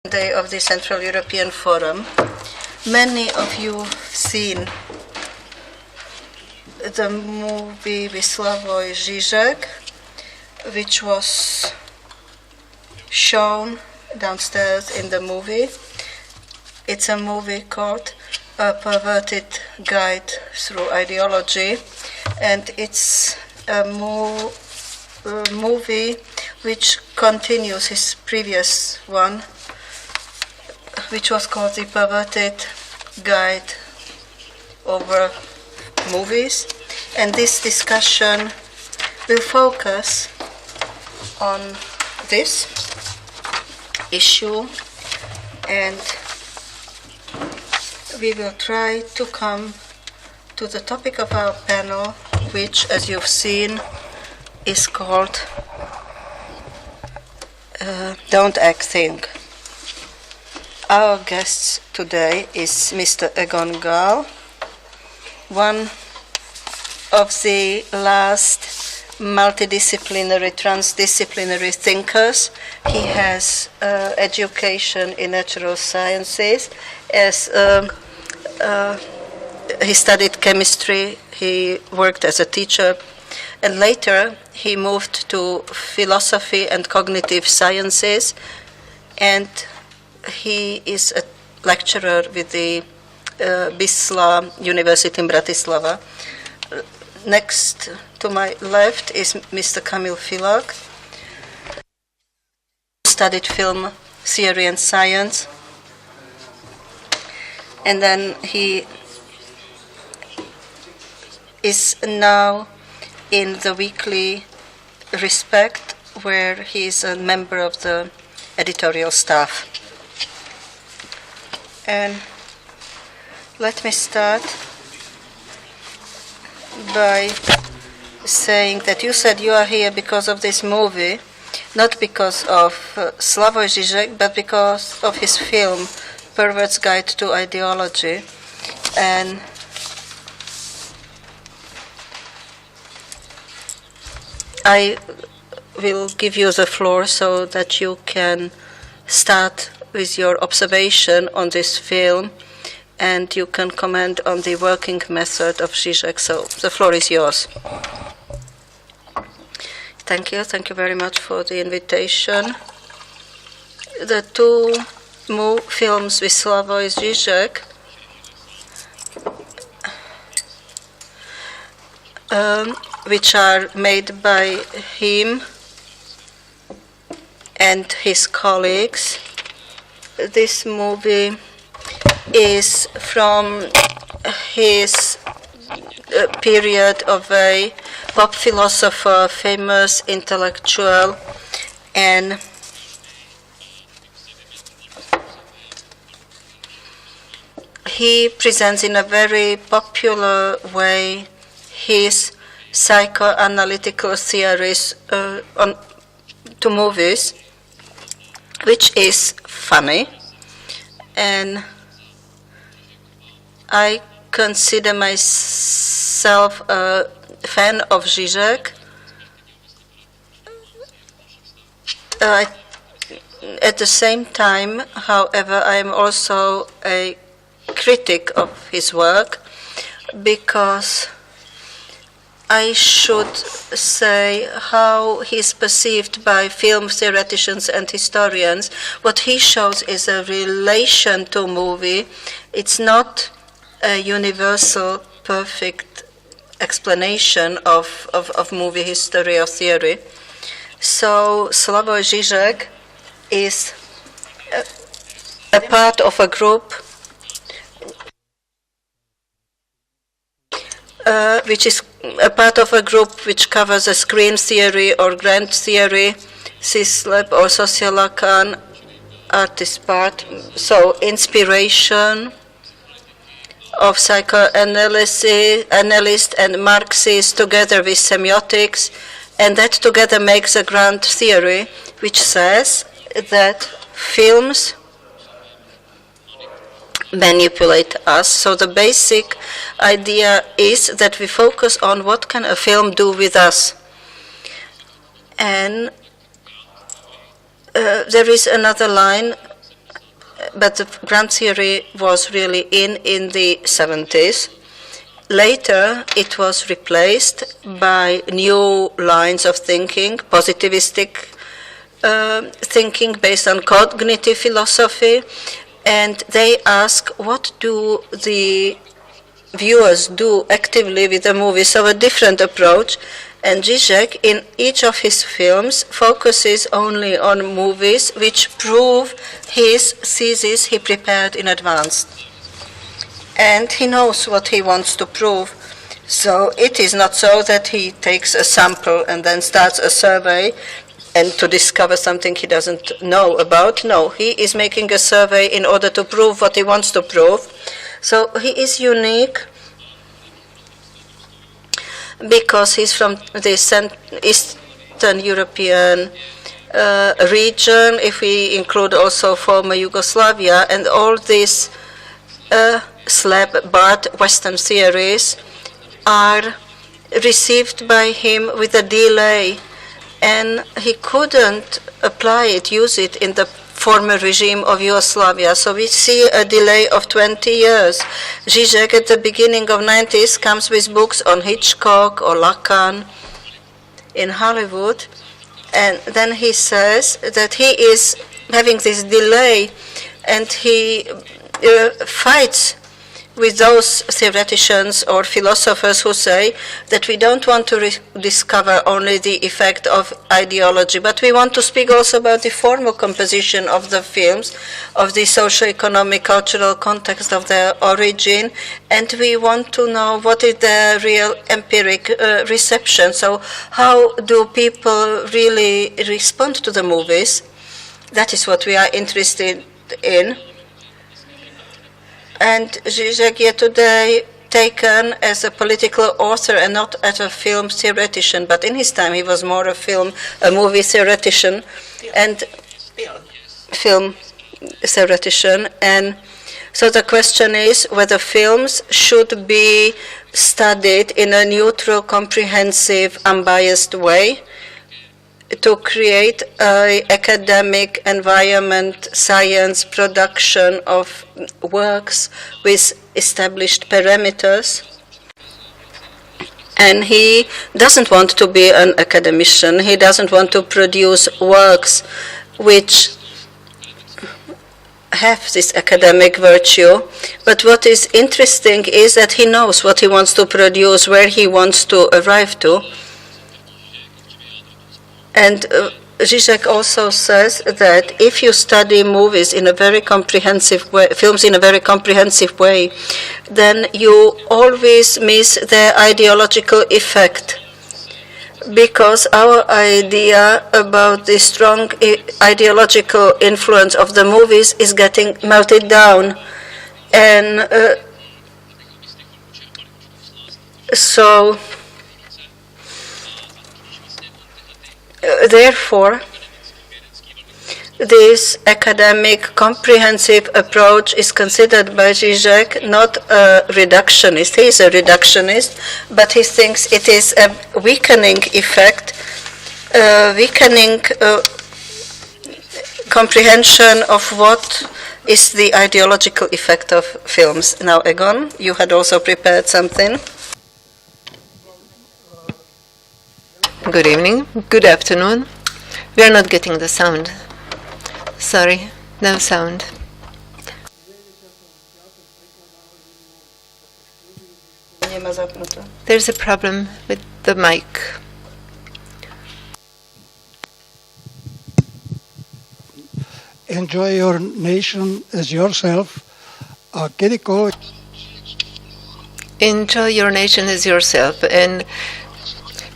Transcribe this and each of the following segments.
Day of the Central European Forum. Many of you have seen the movie with Slavoj Žižek, which was shown downstairs in the movie. It's a movie called A Perverted Guide Through Ideology, and it's a movie which continues his previous one, which was called The Perverted Guide over Movies. And this discussion will focus on this issue, and we will try to come to the topic of our panel, which, as you've seen, is called Don't Act, Think. Our guest today is Mr. Egon Gál, one of the last multidisciplinary, transdisciplinary thinkers. He has education in natural sciences. He studied chemistry, he worked as a teacher, and later he moved to philosophy and cognitive sciences, and he is a lecturer with the Bisla University in Bratislava. Next to my left is Mr. Kamil Filak. Studied film theory and science, and then he is now in the weekly Respect, where he is a member of the editorial staff. And let me start by saying that you said you are here because of this movie, not because of Slavoj Žižek, but because of his film, Pervert's Guide to Ideology. And I will give you the floor so that you can start with your observation on this film, and you can comment on the working method of Žižek. So the floor is yours. Thank you very much for the invitation. The two films with Slavoj Žižek which are made by him and his colleagues. This movie is from his period of a pop philosopher, famous intellectual, and he presents in a very popular way his psychoanalytical theories to movies, which is funny, and I consider myself a fan of Žižek. At the same time, however, I am also a critic of his work, because I should say how he is perceived by film theoreticians and historians. What he shows is a relation to movie. It's not a universal, perfect explanation of movie history or theory. So Slavoj Žižek is a part of a group which covers a screen theory or grand theory, Sislep or Sociolacan, artist part. So inspiration of psychoanalyst and Marxists together with semiotics, and that together makes a grand theory which says that films manipulate us. So the basic idea is that we focus on what can a film do with us. And there is another line but the grand theory was really in the 70s. Later, it was replaced by new lines of thinking, positivistic thinking based on cognitive philosophy, and they ask what do the viewers do actively with the movie, so a different approach. And Zizek, in each of his films, focuses only on movies which prove his thesis he prepared in advance. And he knows what he wants to prove. So it is not so that he takes a sample and then starts a survey and to discover something he doesn't know about. No, he is making a survey in order to prove what he wants to prove. So he is unique because he's from the Eastern European region, if we include also former Yugoslavia, and all these slab-barred Western theories are received by him with a delay, and he couldn't apply it, use it in the former regime of Yugoslavia. So we see a delay of 20 years. Zizek at the beginning of 90s comes with books on Hitchcock or Lacan in Hollywood, and then he says that he is having this delay, and he fights with those theoreticians or philosophers who say that we don't want to discover only the effect of ideology, but we want to speak also about the formal composition of the films, of the socio-economic, cultural context of their origin, and we want to know what is the real empiric reception. So how do people really respond to the movies? That is what we are interested in. And Zizek yet today taken as a political author and not as a film theoretician, but in his time he was more a movie theoretician and film theoretician. And so the question is whether films should be studied in a neutral, comprehensive, unbiased way to create an academic environment, science production of works with established parameters. And he doesn't want to be an academician. He doesn't want to produce works which have this academic virtue. But what is interesting is that he knows what he wants to produce, where he wants to arrive to. And Zizek also says that if you study movies in a very comprehensive way, films in a very comprehensive way, then you always miss their ideological effect. Because our idea about the strong ideological influence of the movies is getting melted down. And so therefore, this academic, comprehensive approach is considered by Zizek not a reductionist. He is a reductionist, but he thinks it is a weakening effect, weakening comprehension of what is the ideological effect of films. Now, Egon, you had also prepared something. Good evening. Good afternoon. We are not getting the sound. Sorry, no sound. There's a problem with the mic. Enjoy your nation as yourself. Enjoy your nation as yourself. And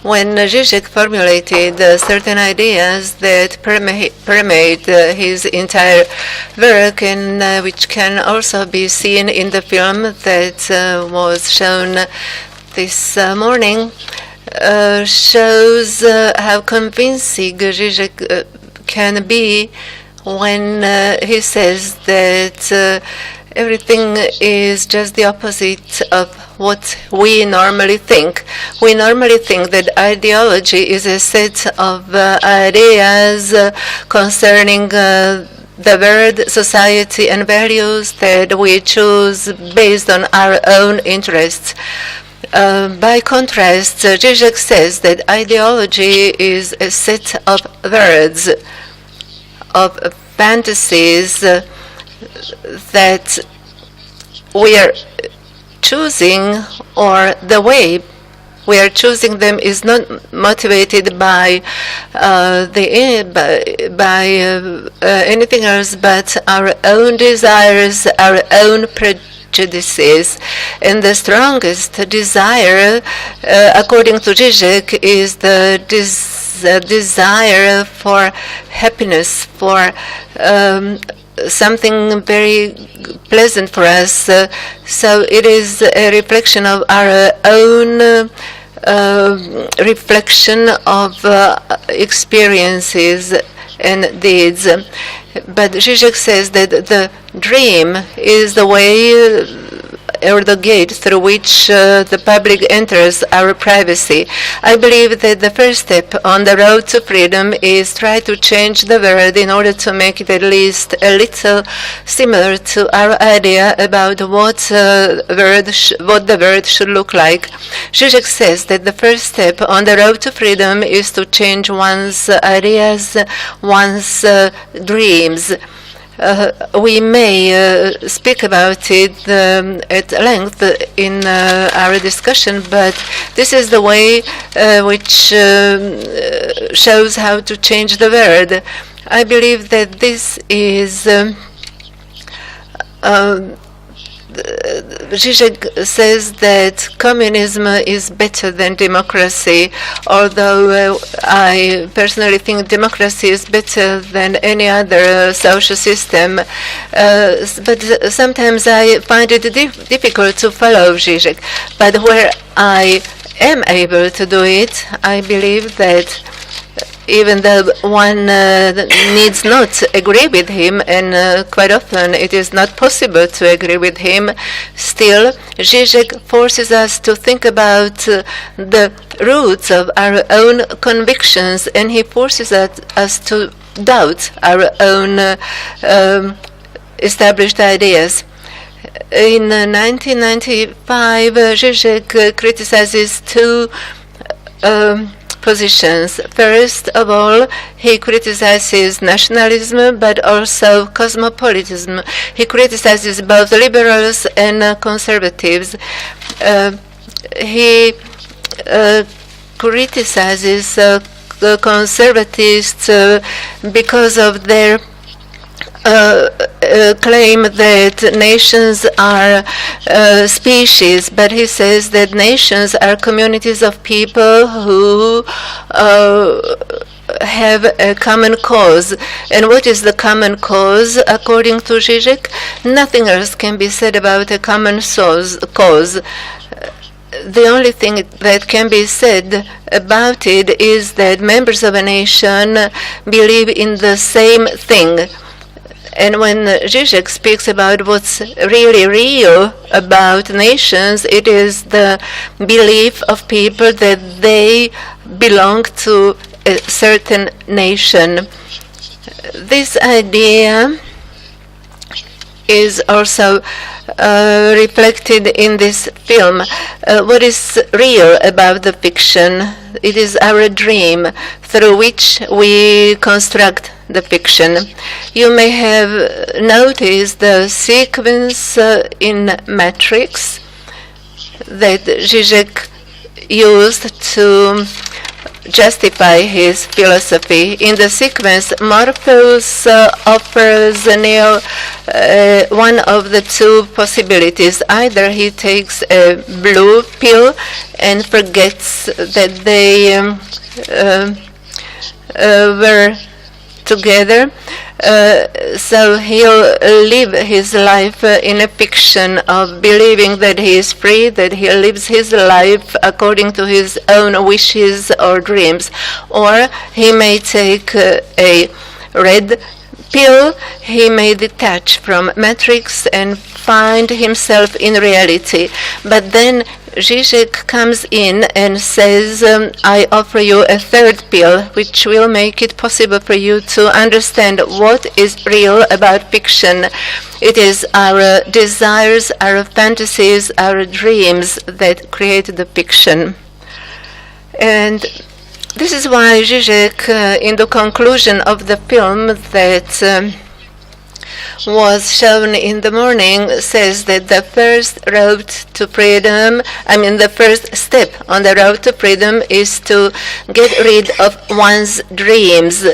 when Zizek formulated certain ideas that permeate his entire work, and which can also be seen in the film that was shown this morning, shows how convincing Zizek can be when he says that everything is just the opposite of what we normally think. We normally think that ideology is a set of ideas concerning the world, society, and values that we choose based on our own interests. By contrast, Zizek says that ideology is a set of words, of fantasies that we are choosing, or the way we are choosing them is not motivated by anything else but our own desires, our own prejudices. And the strongest desire, according to Zizek, is the desire for happiness, for something very pleasant for us. So it is a reflection of our own reflection of experiences and deeds. But Zizek says that the dream is the way or the gate through which the public enters our privacy. I believe that the first step on the road to freedom is try to change the world in order to make it at least a little similar to our idea about what the world should look like. Zizek says that the first step on the road to freedom is to change one's ideas, one's dreams. We may speak about it at length in our discussion, but this is the way which shows how to change the world. I believe that this is Zizek says that communism is better than democracy, although I personally think democracy is better than any other social system. But sometimes I find it difficult to follow Zizek. But where I am able to do it, I believe that even though one needs not agree with him, and quite often it is not possible to agree with him, still Zizek forces us to think about the roots of our own convictions, and he forces us to doubt our own established ideas. In 1995, Zizek criticizes two positions. First of all, he criticizes nationalism, but also cosmopolitanism. He criticizes both liberals and conservatives. He criticizes the conservatives because of their claim that nations are species, but he says that nations are communities of people who have a common cause. And what is the common cause, according to Zizek? Nothing else can be said about a common cause. The only thing that can be said about it is that members of a nation believe in the same thing. And when Zizek speaks about what's really real about nations, it is the belief of people that they belong to a certain nation. This idea is also reflected in this film. What is real about the fiction? It is our dream through which we construct the fiction. You may have noticed the sequence in Matrix that Zizek used to justify his philosophy. In the sequence, Morpheus offers Neo one of the two possibilities. Either he takes a blue pill and forgets that they were together, so he'll live his life in a fiction of believing that he is free, that he lives his life according to his own wishes or dreams. Or he may take a red pill, he may detach from Matrix and find himself in reality. But then Zizek comes in and says, I offer you a third pill, which will make it possible for you to understand what is real about fiction. It is our desires, our fantasies, our dreams that create the fiction. And this is why Zizek, in the conclusion of the film that was shown in the morning, says that the first road to freedom, the first step on the road to freedom is to get rid of one's dreams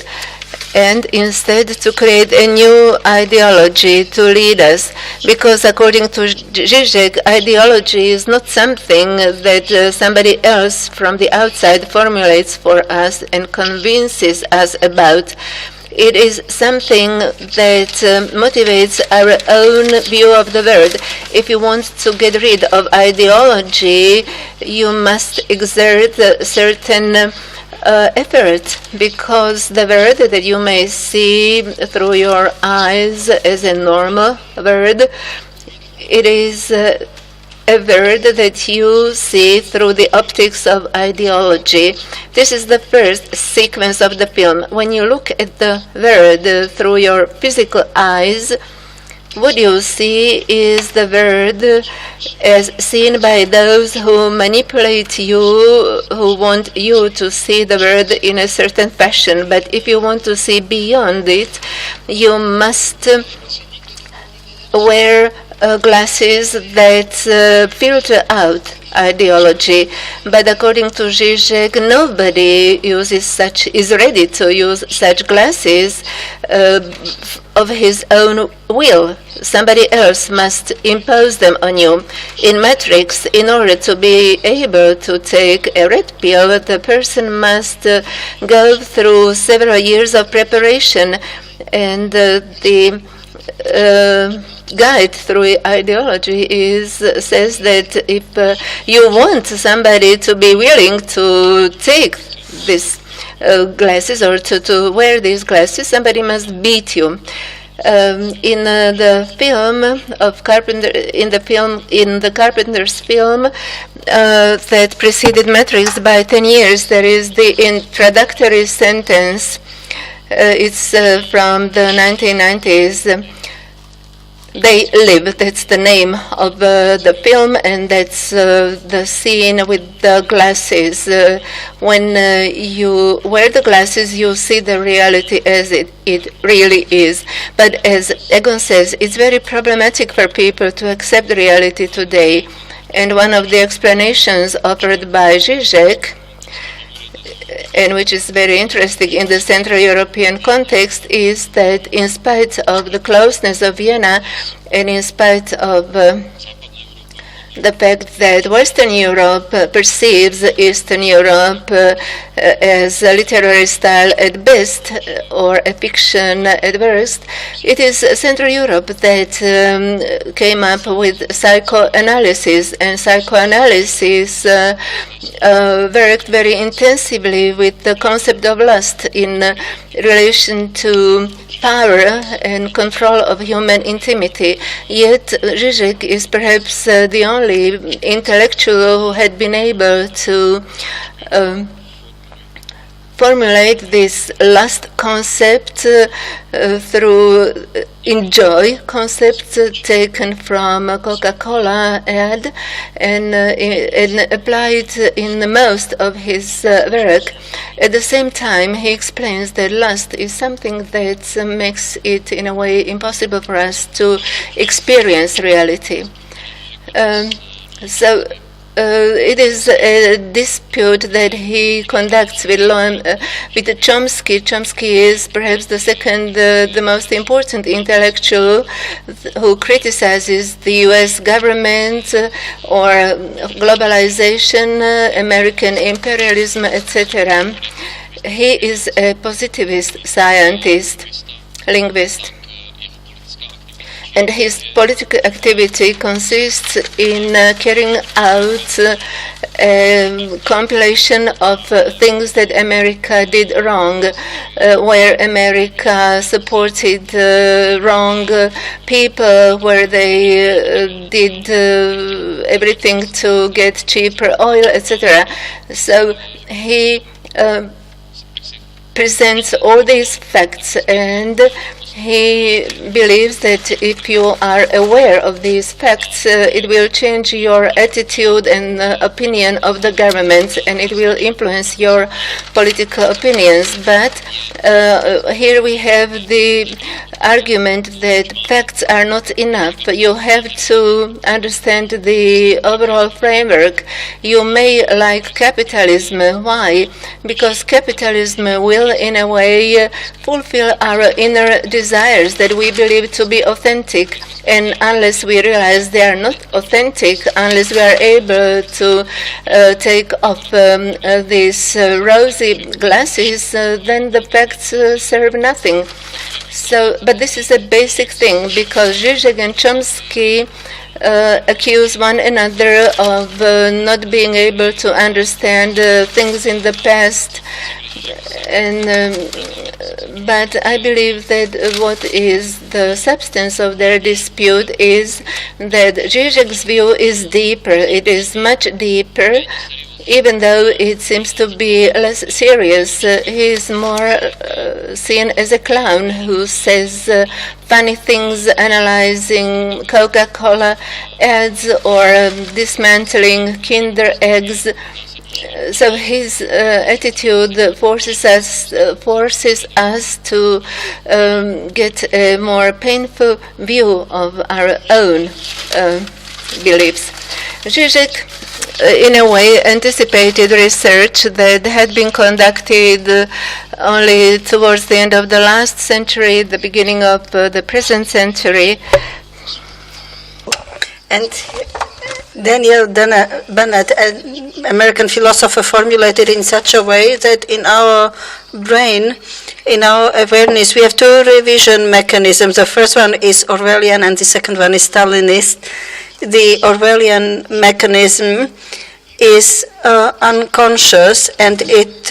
and instead to create a new ideology to lead us. Because according to Zizek, ideology is not something that somebody else from the outside formulates for us and convinces us about. It is something that motivates our own view of the world. If you want to get rid of ideology, you must exert a certain effort, because the world that you may see through your eyes as a normal world, it is a world that you see through the optics of ideology. This is the first sequence of the film. When you look at the world through your physical eyes, what you see is the world as seen by those who manipulate you, who want you to see the world in a certain fashion. But if you want to see beyond it, you must wear glasses that filter out ideology. But according to Zizek, nobody is ready to use such glasses of his own will. Somebody else must impose them on you. In Matrix, in order to be able to take a red pill, the person must go through several years of preparation, and the guide through ideology says that if you want somebody to be willing to take these glasses or to wear these glasses, somebody must beat you. In the film of Carpenter, in the Carpenter's film that preceded Matrix by 10 years, there is the introductory sentence. It's from the 1990s. They Live, that's the name of the film, and that's the scene with the glasses. When you wear the glasses, you see the reality as it really is. But as Egon says, it's very problematic for people to accept reality today. And one of the explanations offered by Zizek, and which is very interesting in the Central European context, is that in spite of the closeness of Vienna and in spite of the fact that Western Europe perceives Eastern Europe as a literary style at best or a fiction at worst, it is Central Europe that came up with psychoanalysis, and psychoanalysis worked very intensively with the concept of lust in relation to power and control of human intimacy. Yet Zizek is perhaps the only intellectual who had been able to formulate this lust concept through enjoy concept taken from a Coca-Cola ad and applied in most of his work. At the same time, he explains that lust is something that makes it in a way impossible for us to experience reality. It is a dispute that he conducts with Chomsky. Chomsky is perhaps the second, the most important intellectual who criticizes the U.S. government or globalization, American imperialism, etc. He is a positivist scientist, linguist. and his political activity consists in carrying out a compilation of things that America did wrong, where America supported wrong people, where they did everything to get cheaper oil, etc. So he presents all these facts, and he believes that if you are aware of these facts, it will change your attitude and opinion of the government, and it will influence your political opinions. But here we have the argument that facts are not enough. You have to understand the overall framework. You may like capitalism. Why? Because capitalism will, in a way, fulfill our inner desires that we believe to be authentic. And unless we realize they are not authentic, unless we are able to take off these rosy glasses, then the facts serve nothing. So, but this is a basic thing, because Zizek and Chomsky accuse one another of not being able to understand things in the past. But I believe that what is the substance of their dispute is that Zizek's view is deeper. It is much deeper, even though it seems to be less serious. He is more seen as a clown who says funny things, analyzing Coca-Cola ads or dismantling Kinder eggs. So his attitude forces us to get a more painful view of our own beliefs. Zizek, in a way, anticipated research that had been conducted only towards the end of the last century, the beginning of the present century. And Daniel Dennett, an American philosopher, formulated in such a way that in our brain, in our awareness, we have two revision mechanisms. The first one is Orwellian and the second one is Stalinist. The Orwellian mechanism is unconscious, and it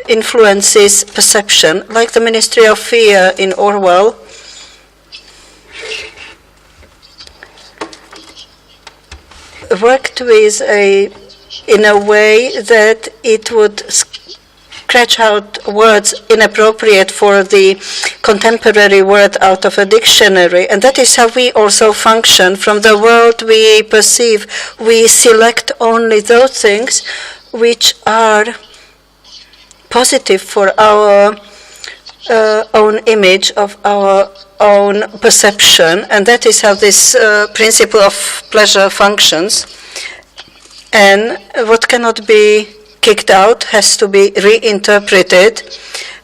influences perception, like the Ministry of Fear in Orwell. Worked with in a way that it would scratch out words inappropriate for the contemporary word out of a dictionary. And that is how we also function. From the world we perceive, we select only those things which are positive for our own image of our own perception, and that is how this principle of pleasure functions. And what cannot be kicked out has to be reinterpreted,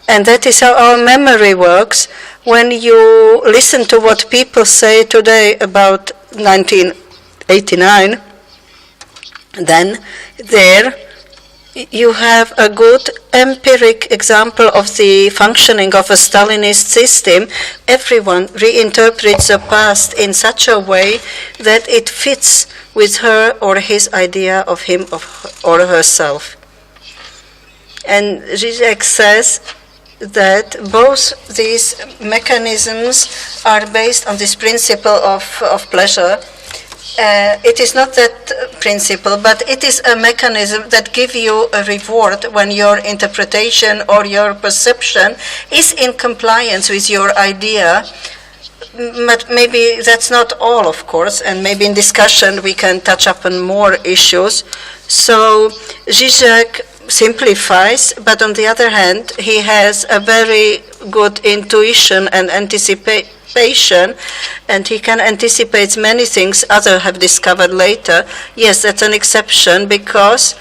and that is how our memory works. When you listen to what people say today about 1989, then there you have a good empiric example of the functioning of a Stalinist system. Everyone reinterprets the past in such a way that it fits with her or his idea of him or herself. And Zizek says that both these mechanisms are based on this principle of pleasure. It is not that principle, but it is a mechanism that gives you a reward when your interpretation or your perception is in compliance with your idea. But maybe that's not all, of course, and maybe in discussion we can touch upon more issues. So Zizek simplifies, but on the other hand, he has a very good intuition and anticipation, and he can anticipate many things others have discovered later. Yes, that's an exception, because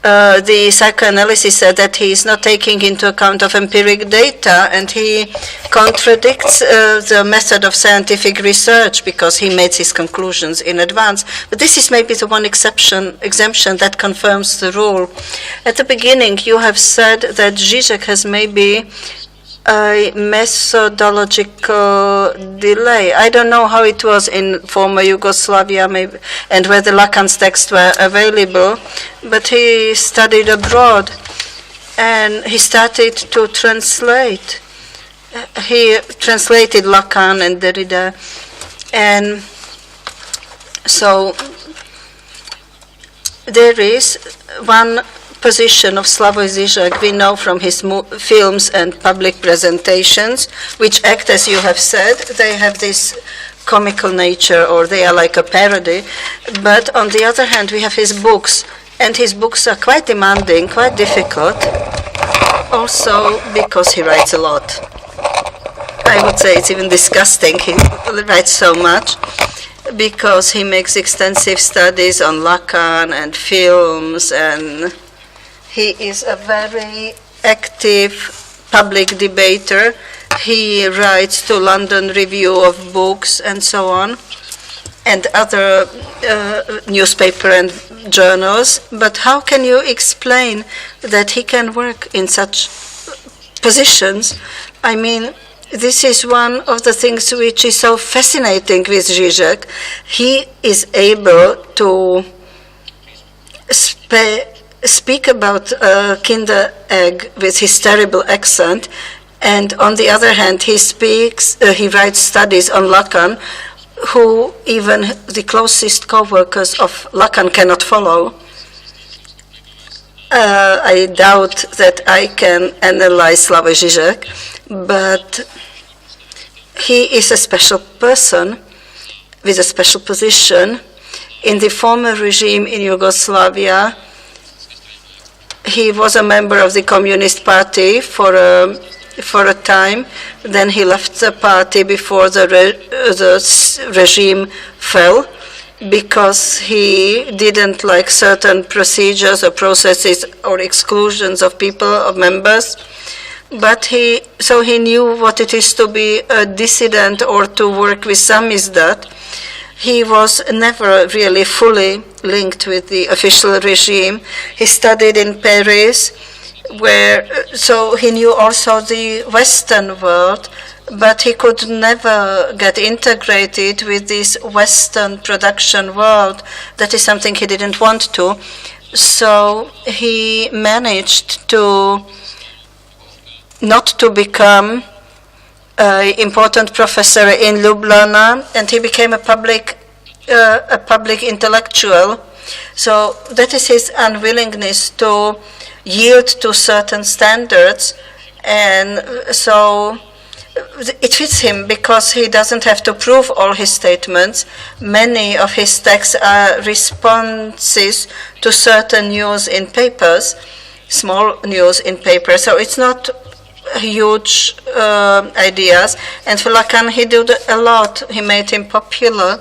the psychoanalysis said that he is not taking into account of empiric data, and he contradicts the method of scientific research because he made his conclusions in advance. But this is maybe the one exemption that confirms the rule. At the beginning, you have said that Zizek has maybe a methodological delay. I don't know how it was in former Yugoslavia, maybe, and whether Lacan's texts were available, but he studied abroad and he started to translate. He translated Lacan and Derrida, and so there is one position of Slavoj Žižek we know from his films and public presentations, which act, as you have said, they have this comical nature, or they are like a parody. But on the other hand, we have his books, and his books are quite demanding, quite difficult, also because he writes a lot. I would say it's even disgusting, he writes so much, because he makes extensive studies on Lacan and films, and he is a very active public debater. He writes to London Review of Books and so on, and other newspaper and journals. But how can you explain that he can work in such positions? I mean, this is one of the things which is so fascinating with Žižek. He is able to speak about Kinder Egg with his terrible accent, and on the other hand, he writes studies on Lacan, who even the closest co-workers of Lacan cannot follow. I doubt that I can analyze Slavoj Žižek, but he is a special person with a special position. In the former regime in Yugoslavia, he was a member of the Communist Party for a time. Then he left the party before the regime fell, because he didn't like certain procedures or processes or exclusions of people, of members. But he knew what it is to be a dissident or to work with samizdat. He was never really fully linked with the official regime. He studied in Paris, so he knew also the Western world, but he could never get integrated with this Western production world. That is something he didn't want to. So he managed to not to become an important professor in Ljubljana, and he became a public intellectual. So that is his unwillingness to yield to certain standards, and so it fits him because he doesn't have to prove all his statements. Many of his texts are responses to certain news in papers, small news in papers, so it's not huge ideas. And for Lacan, he did a lot. He made him popular,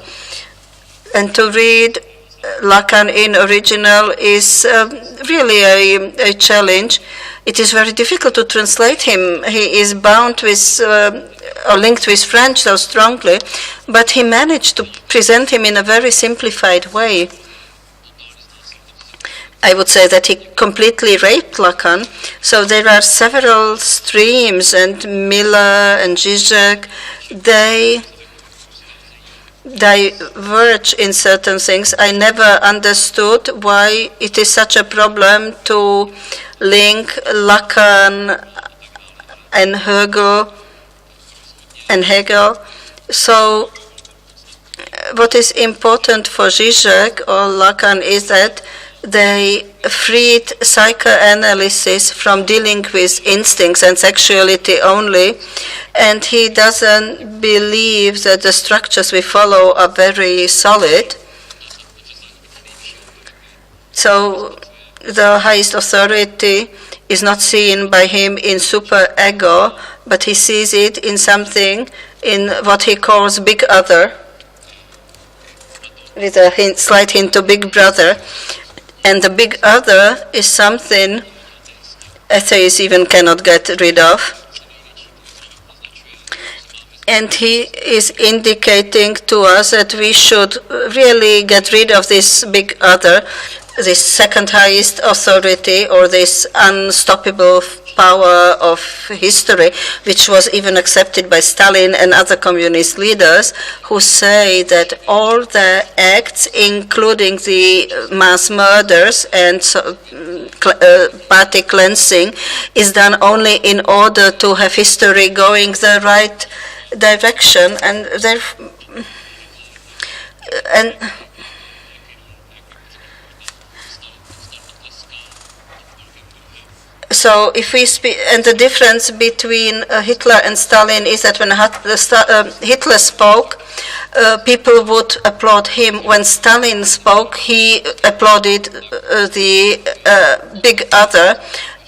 and to read Lacan in original is really a challenge. It is very difficult to translate him. He is bound with or linked with French so strongly, but he managed to present him in a very simplified way. I would say that he completely raped Lacan. So there are several streams, and Miller and Žižek, they diverge in certain things. I never understood why it is such a problem to link Lacan and Hegel. So what is important for Žižek or Lacan is that they freed psychoanalysis from dealing with instincts and sexuality only, and he doesn't believe that the structures we follow are very solid. So the highest authority is not seen by him in super-ego, but he sees it in something, in what he calls big other, with a slight hint to big brother. And the big other is something atheists even cannot get rid of. And he is indicating to us that we should really get rid of this big other, this second highest authority, or this unstoppable power of history, which was even accepted by Stalin and other communist leaders, who say that all the acts, including the mass murders and party cleansing, is done only in order to have history going the right direction, and so if we speak, and the difference between Hitler and Stalin is that when Hitler spoke, people would applaud him. When Stalin spoke, he applauded the big other.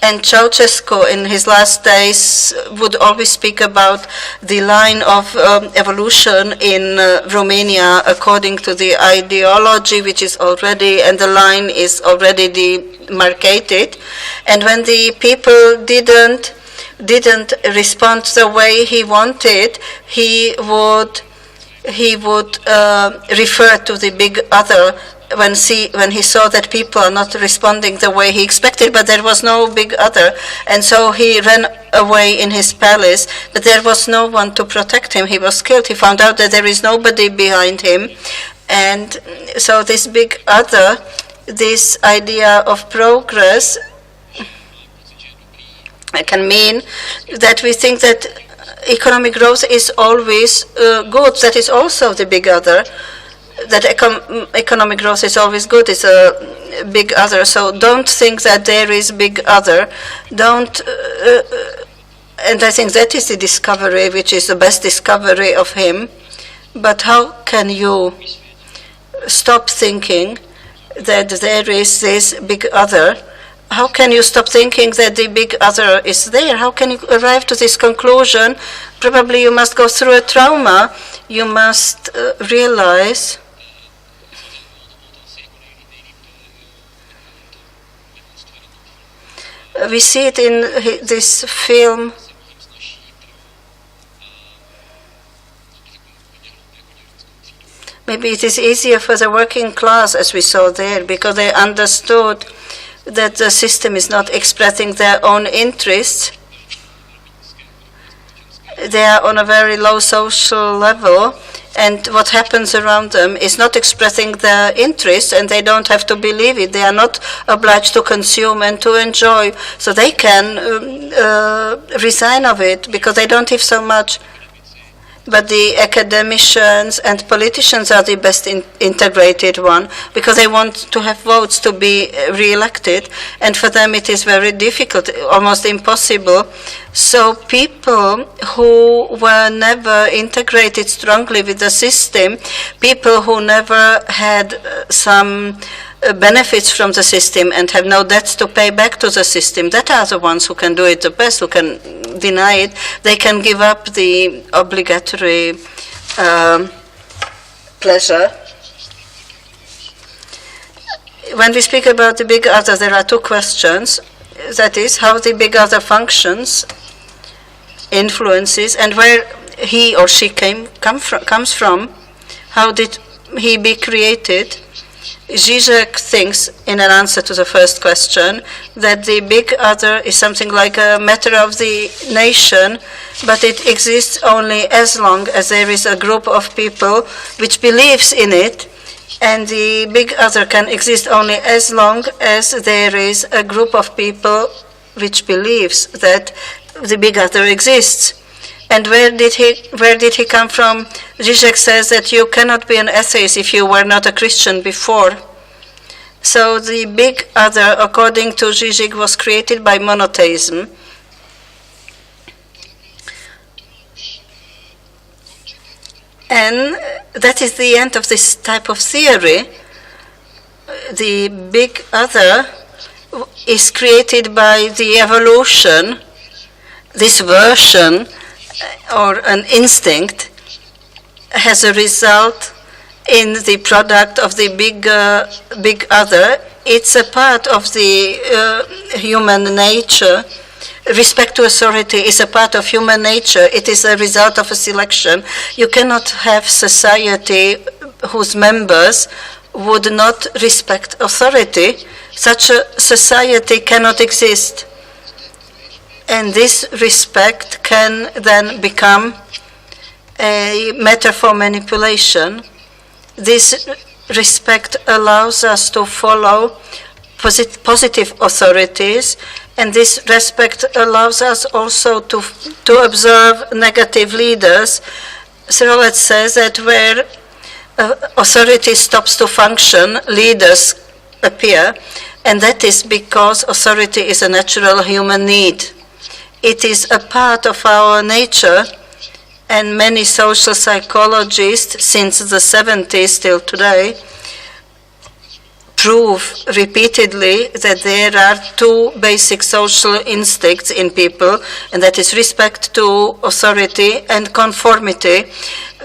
And Ceausescu, in his last days, would always speak about the line of evolution in Romania according to the ideology, which is already, and the line is already demarcated. And when the people didn't respond the way he wanted, he would refer to the big other when he saw that people are not responding the way he expected, but there was no big other. And so he ran away in his palace, but there was no one to protect him. He was killed. He found out that there is nobody behind him. And so this big other, this idea of progress, can mean that we think that economic growth is always good. That is also the big other. That economic growth is always good is a big other. So don't think that there is big other. Don't, and I think that is the discovery, which is the best discovery of him. But how can you stop thinking that there is this big other? How can you stop thinking that the big other is there? How can you arrive to this conclusion? Probably you must go through a trauma. You must realize we see it in this film. Maybe it is easier for the working class, as we saw there, because they understood that the system is not expressing their own interests. They are on a very low social level, and what happens around them is not expressing their interests, and they don't have to believe it. They are not obliged to consume and to enjoy, so they can resign of it because they don't have so much. But the academicians and politicians are the best integrated one, because they want to have votes to be re-elected, and for them it is very difficult, almost impossible. So people who were never integrated strongly with the system, people who never had some benefits from the system and have no debts to pay back to the system, that are the ones who can do it the best, who can deny it. They can give up the obligatory pleasure. When we speak about the big other, there are two questions. That is, how the big other functions, influences, and where he or she comes from. How did he be created? Zizek thinks, in an answer to the first question, that the big other is something like a matter of the nation, but it exists only as long as there is a group of people which believes in it, and the big other can exist only as long as there is a group of people which believes that the big other exists. And where did he come from? Zizek says that you cannot be an atheist if you were not a Christian before. So the big other, according to Zizek, was created by monotheism. And that is the end of this type of theory. The big other is created by the evolution, this version, or an instinct, has a result in the product of the big other. It's a part of the human nature. Respect to authority is a part of human nature. It is a result of a selection. You cannot have society whose members would not respect authority. Such a society cannot exist. And this respect can then become a matter for manipulation. This respect allows us to follow positive authorities, and this respect allows us also to observe negative leaders. Sirollet says that where authority stops to function, leaders appear, and that is because authority is a natural human need. It is a part of our nature, and many social psychologists since the 70s till today prove repeatedly that there are two basic social instincts in people, and that is respect to authority and conformity.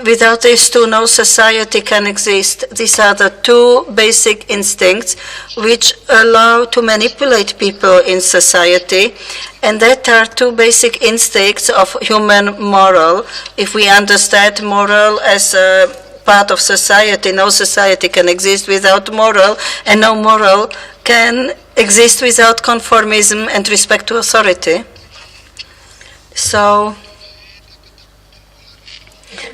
Without these two, no society can exist. These are the two basic instincts which allow to manipulate people in society, and that are two basic instincts of human moral. If we understand moral as a part of society, no society can exist without moral, and no moral can exist without conformism and respect to authority. So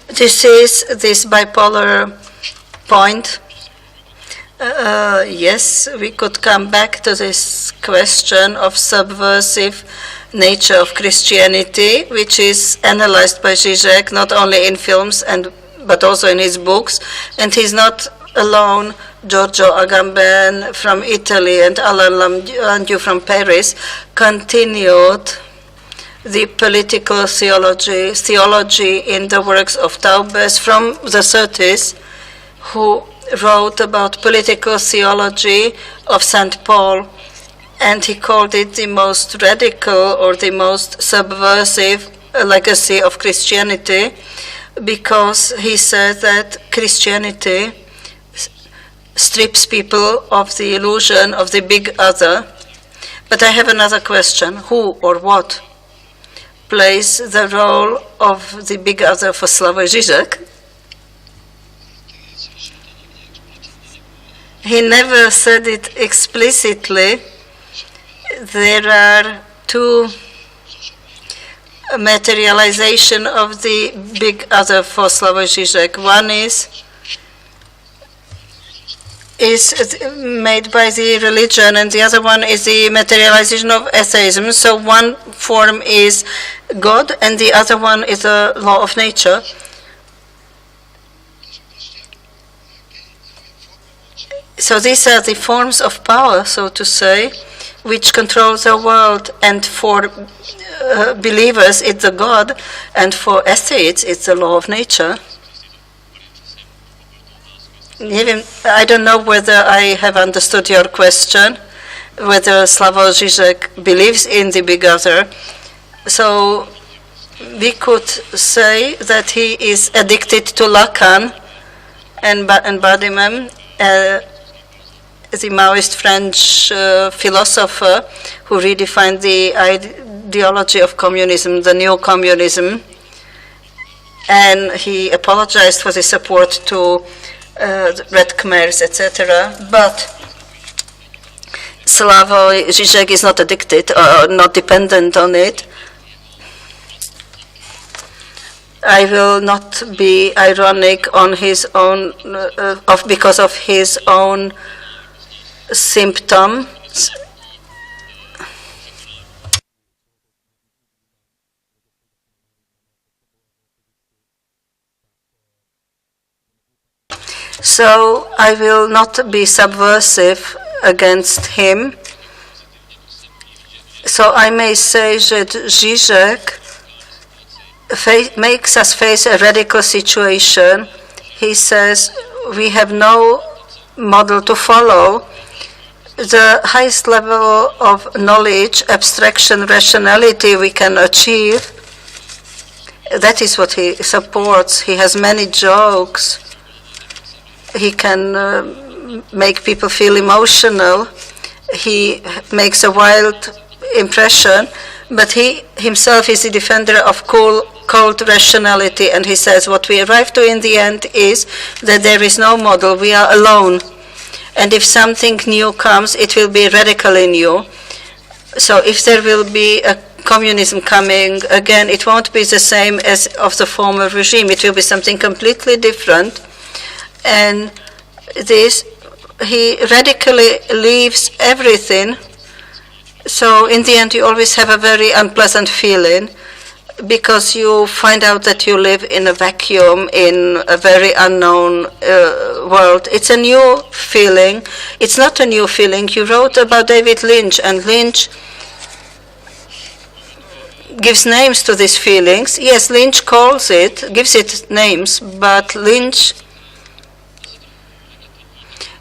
this is this bipolar point. Yes, we could come back to this question of subversive nature of Christianity, which is analyzed by Zizek not only in films but also in his books. And he's not alone. Giorgio Agamben from Italy and Alain Lamdieu from Paris continued the political theology in the works of Taubes from the 30s, who wrote about political theology of St. Paul, and he called it the most radical or the most subversive legacy of Christianity, because he said that Christianity strips people of the illusion of the big other. But I have another question. Who or what plays the role of the big other for Slavoj Žižek? He never said it explicitly. There are two materialization of the big other for Slavoj Žižek. One is made by the religion, and the other one is the materialization of atheism. So one form is God, and the other one is a law of nature. So these are the forms of power, so to say, which control the world, and for believers it's the God, and for atheists it's the law of nature. I don't know whether I have understood your question, whether Slavoj Žižek believes in the big other. So we could say that he is addicted to Lacan and Badiman, the Maoist French philosopher who redefined the ideology of communism, the new communism, and he apologized for the support to Red Khmers, etc. But Slavoj Žižek is not addicted or not dependent on it. I will not be ironic on his own, because of his own symptoms. So I will not be subversive against him. So I may say that Žižek makes us face a radical situation. He says we have no model to follow. The highest level of knowledge, abstraction, rationality we can achieve, that is what he supports. He has many jokes. He can make people feel emotional. He makes a wild impression, but he himself is the defender of cold rationality, and he says what we arrive to in the end is that there is no model, we are alone. And if something new comes, it will be radically new. So if there will be a communism coming again, it won't be the same as of the former regime. It will be something completely different. And this, he radically leaves everything. So in the end, you always have a very unpleasant feeling, because you find out that you live in a vacuum in a very unknown world. It's a new feeling. It's not a new feeling. You wrote about David Lynch, and Lynch gives names to these feelings. Yes, Lynch gives it names, but Lynch,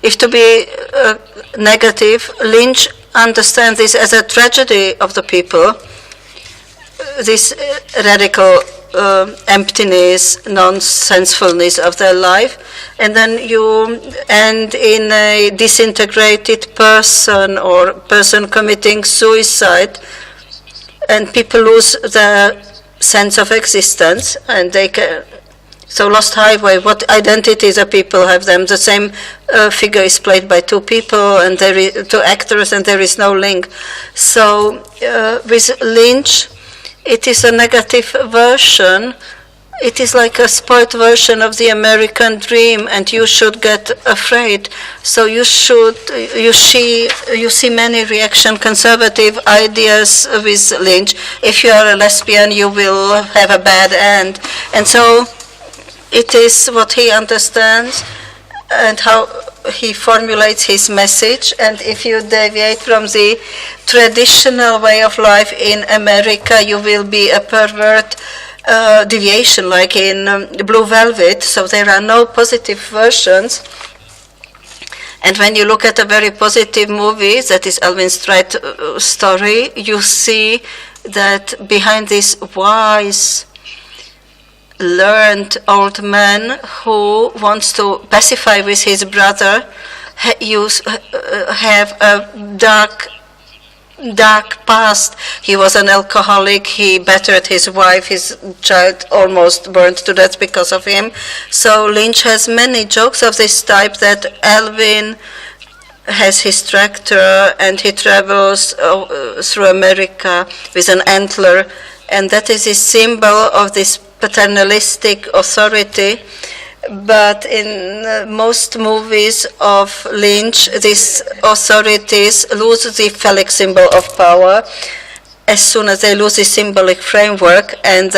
if to be negative, Lynch understands this as a tragedy of the people, this radical emptiness, nonsensefulness of their life, and then you end in a disintegrated person or person committing suicide, and people lose their sense of existence, and they can. So Lost Highway, what identities the people have them? The same figure is played by two people and two actors, and there is no link. So with Lynch, it is a negative version. It is like a spoiled version of the American dream, and you should get afraid. So you see many conservative ideas with Lynch. If you are a lesbian, you will have a bad end. And so it is what he understands and how he formulates his message. And if you deviate from the traditional way of life in America, you will be a pervert deviation, like in Blue Velvet. So there are no positive versions. And when you look at a very positive movie, that is Elvin Strait's story, you see that behind this wise, learned old man who wants to pacify with his brother, have a dark past. He was an alcoholic. He battered his wife. His child almost burned to death because of him. So Lynch has many jokes of this type, that Alvin has his tractor and he travels through America with an antler, and that is a symbol of this paternalistic authority. But in most movies of Lynch, these authorities lose the phallic symbol of power as soon as they lose the symbolic framework, and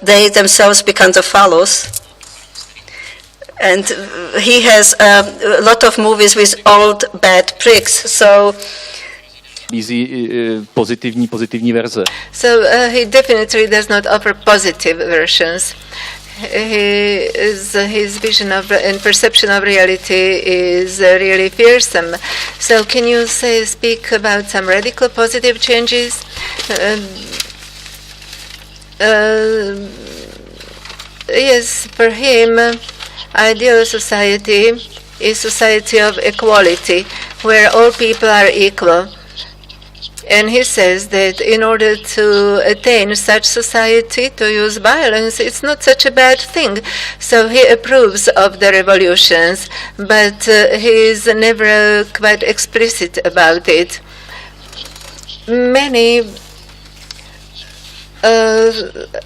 they themselves become the phallus. And he has a lot of movies with old bad pricks. So pozitivní verze. So he definitely does not offer positive versions. His vision of and perception of reality is really fearsome. So can you speak about some radical positive changes? Yes, for him, ideal society is society of equality, where all people are equal. And he says that in order to attain such society, to use violence, it's not such a bad thing. So he approves of the revolutions, but he is never quite explicit about it. Many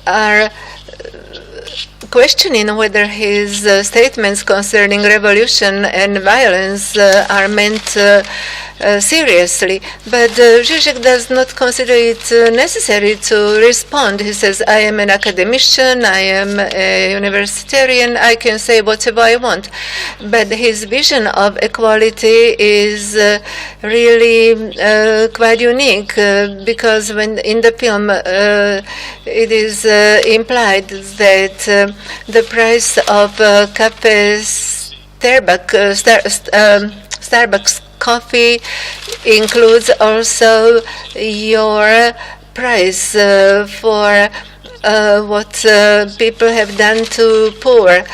are questioning whether his statements concerning revolution and violence are meant seriously. But Zizek does not consider it necessary to respond. He says, I am an academician, I am a universitarian, I can say whatever I want. But his vision of equality is really quite unique, because when in the film it is implied that the price of Starbucks coffee includes also your price for what people have done to poor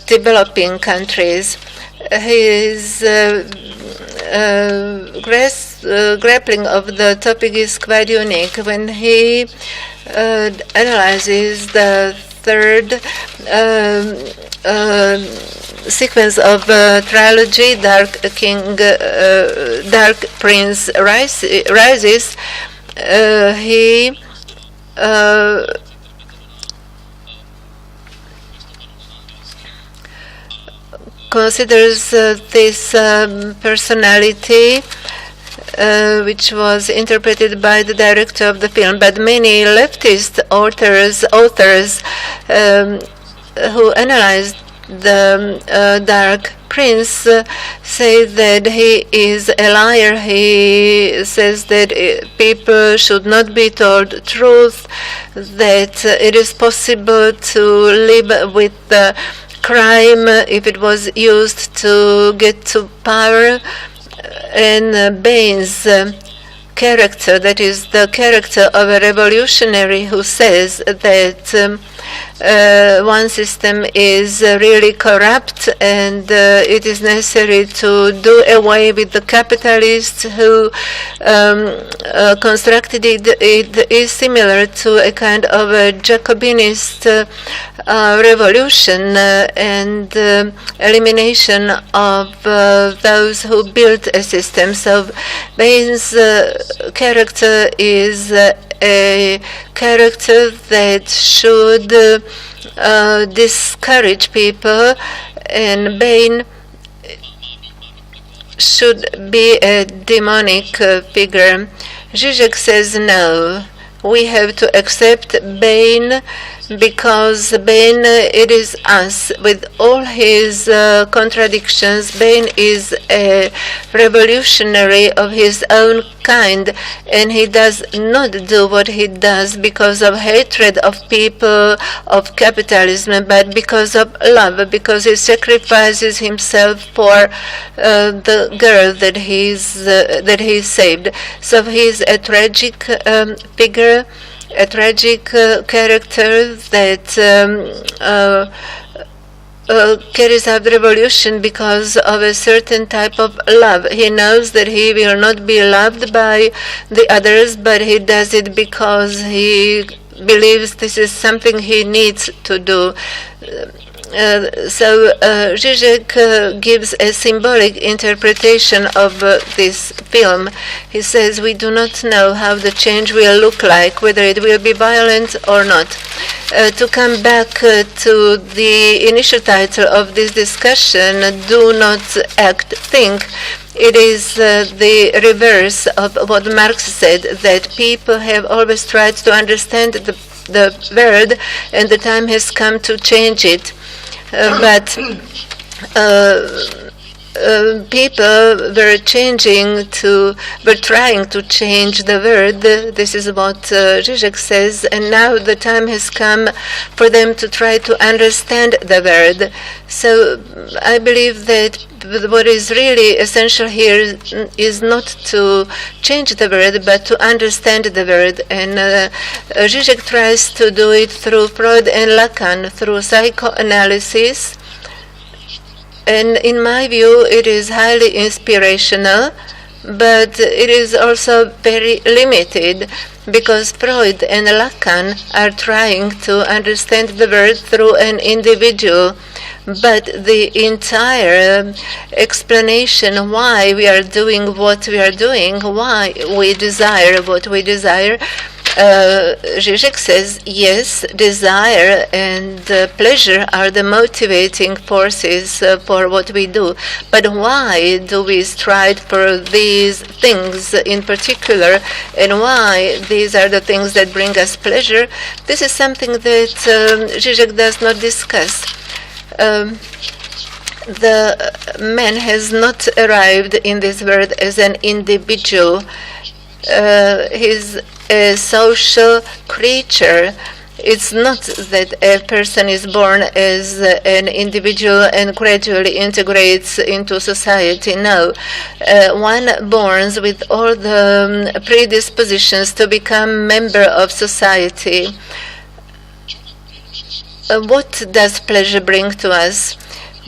developing countries. His grappling of the topic is quite unique. When he analyzes the third sequence of trilogy, Dark Prince Rises, he considers this personality which was interpreted by the director of the film, but many leftist authors who analyzed the Dark Prince say that he is a liar. He says that people should not be told truth, that it is possible to live with crime if it was used to get to power. And Bain's character, that is the character of a revolutionary who says that one system is really corrupt and it is necessary to do away with the capitalists who constructed it. It is similar to a kind of a Jacobinist revolution and elimination of those who built a system. So Bain's character is a character that should discourage people, and Bain should be a demonic figure. Zizek says no. We have to accept Bain because Bain, it is us. With all his contradictions, Bain is a revolutionary of his own kind, and he does not do what he does because of hatred of people, of capitalism, but because of love, because he sacrifices himself for the girl that he saved. So he's a tragic figure, a tragic character that carries out the revolution because of a certain type of love. He knows that he will not be loved by the others, but he does it because he believes this is something he needs to do. So Zizek gives a symbolic interpretation of this film. He says we do not know how the change will look like, whether it will be violent or not. To come back to the initial title of this discussion, Do Not Act, Think, it is the reverse of what Marx said, that people have always tried to understand the world, and the time has come to change it. But people were trying to change the world. This is what Zizek says, and now the time has come for them to try to understand the world. So I believe that what is really essential here is not to change the world, but to understand the world. And Zizek tries to do it through Freud and Lacan, through psychoanalysis. And in my view, it is highly inspirational, but it is also very limited, because Freud and Lacan are trying to understand the world through an individual. But the entire explanation why we are doing what we are doing, why we desire what we desire, Zizek says, yes, desire and pleasure are the motivating forces for what we do. But why do we strive for these things in particular, and why these are the things that bring us pleasure? This is something that Zizek does not discuss. The man has not arrived in this world as an individual. He's a social creature. It's not that a person is born as an individual and gradually integrates into society. No. One borns with all the predispositions to become member of society. What does pleasure bring to us?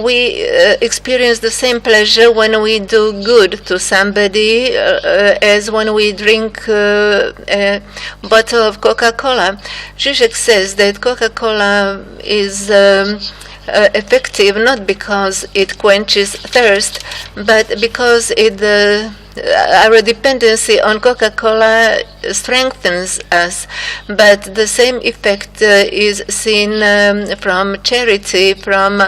We experience the same pleasure when we do good to somebody as when we drink a bottle of Coca-Cola. Zizek says that Coca-Cola is effective not because it quenches thirst, but because our dependency on Coca-Cola strengthens us. But the same effect is seen from charity, from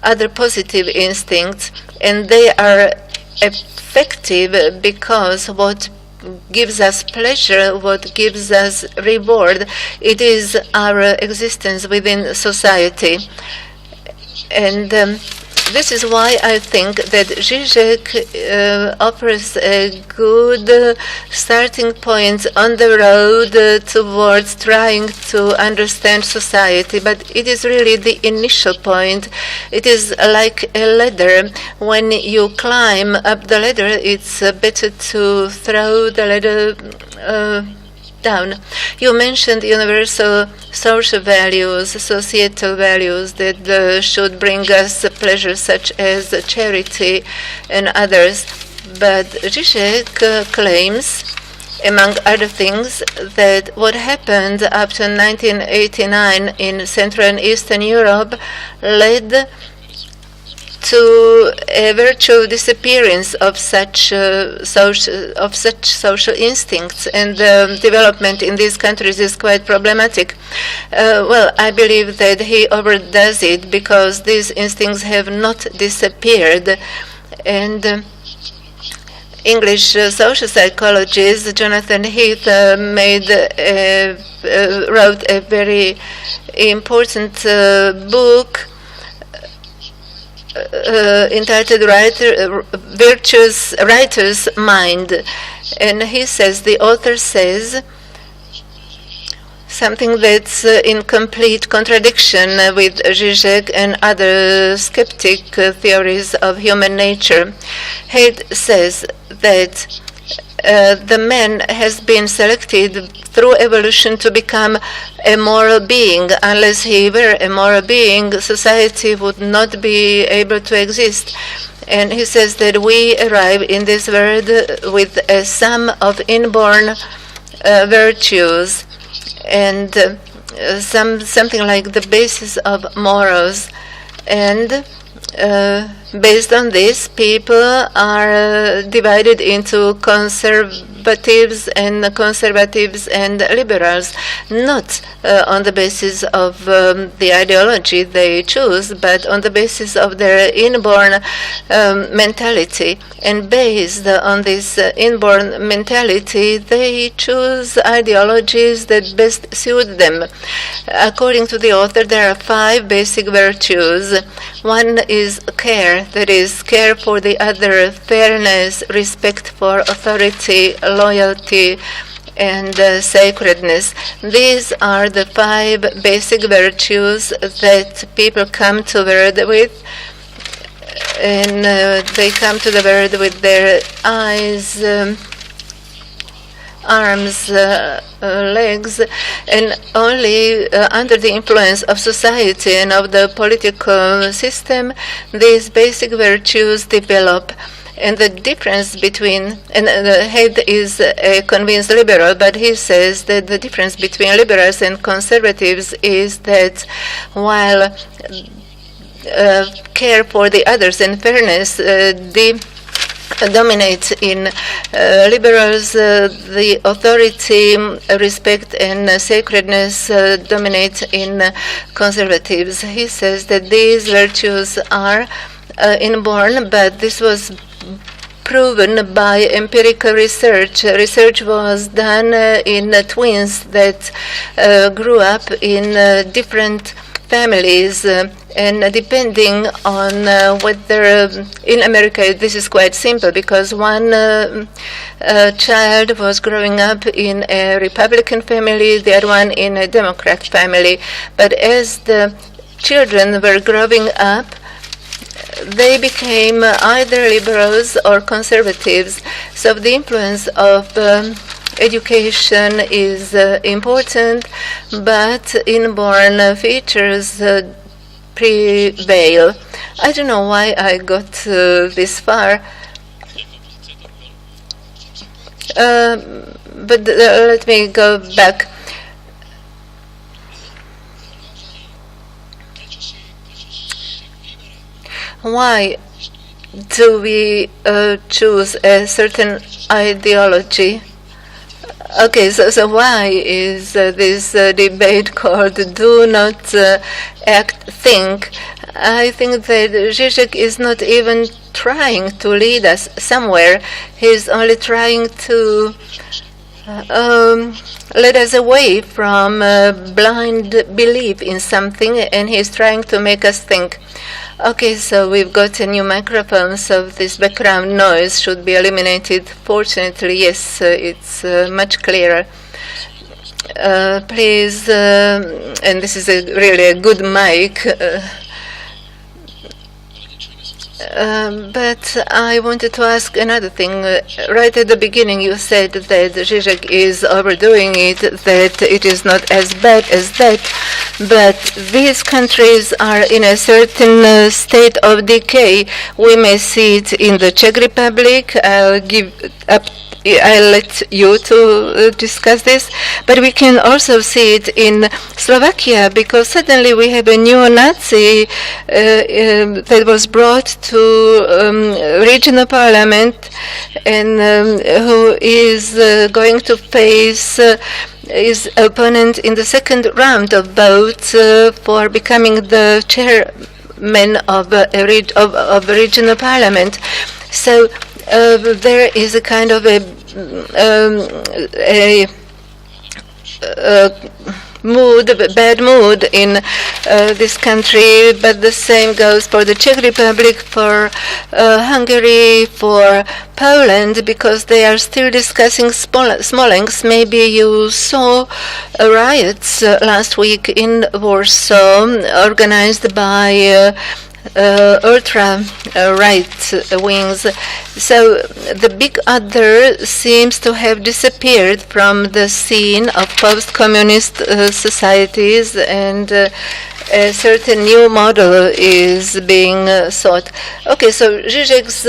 other positive instincts, and they are effective because what gives us pleasure, what gives us reward, it is our existence within society. And this is why I think that Zizek offers a good starting point on the road towards trying to understand society. But it is really the initial point. It is like a ladder. When you climb up the ladder, it's better to throw the ladder down. You mentioned universal social values, societal values that should bring us pleasure, such as charity and others. But Zizek claims, among other things, that what happened after 1989 in Central and Eastern Europe led to a virtual disappearance of such social instincts, and development in these countries is quite problematic. Well, I believe that he overdoes it because these instincts have not disappeared, and English social psychologist Jonathan Heath wrote a very important book entitled Virtuous Writer's Mind. And he says, the author says, something that's in complete contradiction with Zizek and other skeptic theories of human nature. Haidt says that the man has been selected through evolution to become a moral being. Unless he were a moral being, society would not be able to exist. And he says that we arrive in this world with a sum of inborn virtues and something like the basis of morals. And based on this, people are divided into conservatives and liberals, not on the basis of the ideology they choose, but on the basis of their inborn mentality. And based on this inborn mentality, they choose ideologies that best suit them. According to the author, there are 5 basic virtues. One is care, that is, care for the other, fairness, respect for authority, loyalty, and sacredness. These are the 5 basic virtues that people come to the world with, and they come to the world with their eyes, arms, legs, and only under the influence of society and of the political system, these basic virtues develop. And the difference between, and Haidt is a convinced liberal, but he says that the difference between liberals and conservatives is that while care for the others and fairness dominates in liberals, the authority, respect, and sacredness dominate in conservatives. He says that these virtues are inborn, but this was proven by empirical research. Research was done in twins that grew up in different families, and depending on whether in America this is quite simple, because one child was growing up in a Republican family, the other one in a Democrat family. But as the children were growing up, they became either liberals or conservatives. So the influence of education is important, but inborn features prevail. I don't know why I got this far, but let me go back. Why do we choose a certain ideology? Okay, so why is this debate called "Do Not Act, Think"? I think that Zizek is not even trying to lead us somewhere. He's only trying to lead us away from blind belief in something, and he's trying to make us think. Okay, so we've got a new microphone, so this background noise should be eliminated. Fortunately, yes, it's much clearer. Please, and this is really a good mic, but I wanted to ask another thing. Right at the beginning, you said that Zizek is overdoing it, that it is not as bad as that, but these countries are in a certain state of decay. We may see it in the Czech Republic. I'll let you to discuss this, but we can also see it in Slovakia, because suddenly we have a new Nazi that was brought to regional parliament, and who is going to face his opponent in the second round of votes for becoming the chairman of regional parliament. So there is a kind of a bad mood in this country, but the same goes for the Czech Republic, for Hungary, for Poland, because they are still discussing Smolensk. Maybe you saw riots last week in Warsaw, organized by ultra-right wings. So the big other seems to have disappeared from the scene of post-communist societies, and a certain new model is being sought. Okay, so Zizek's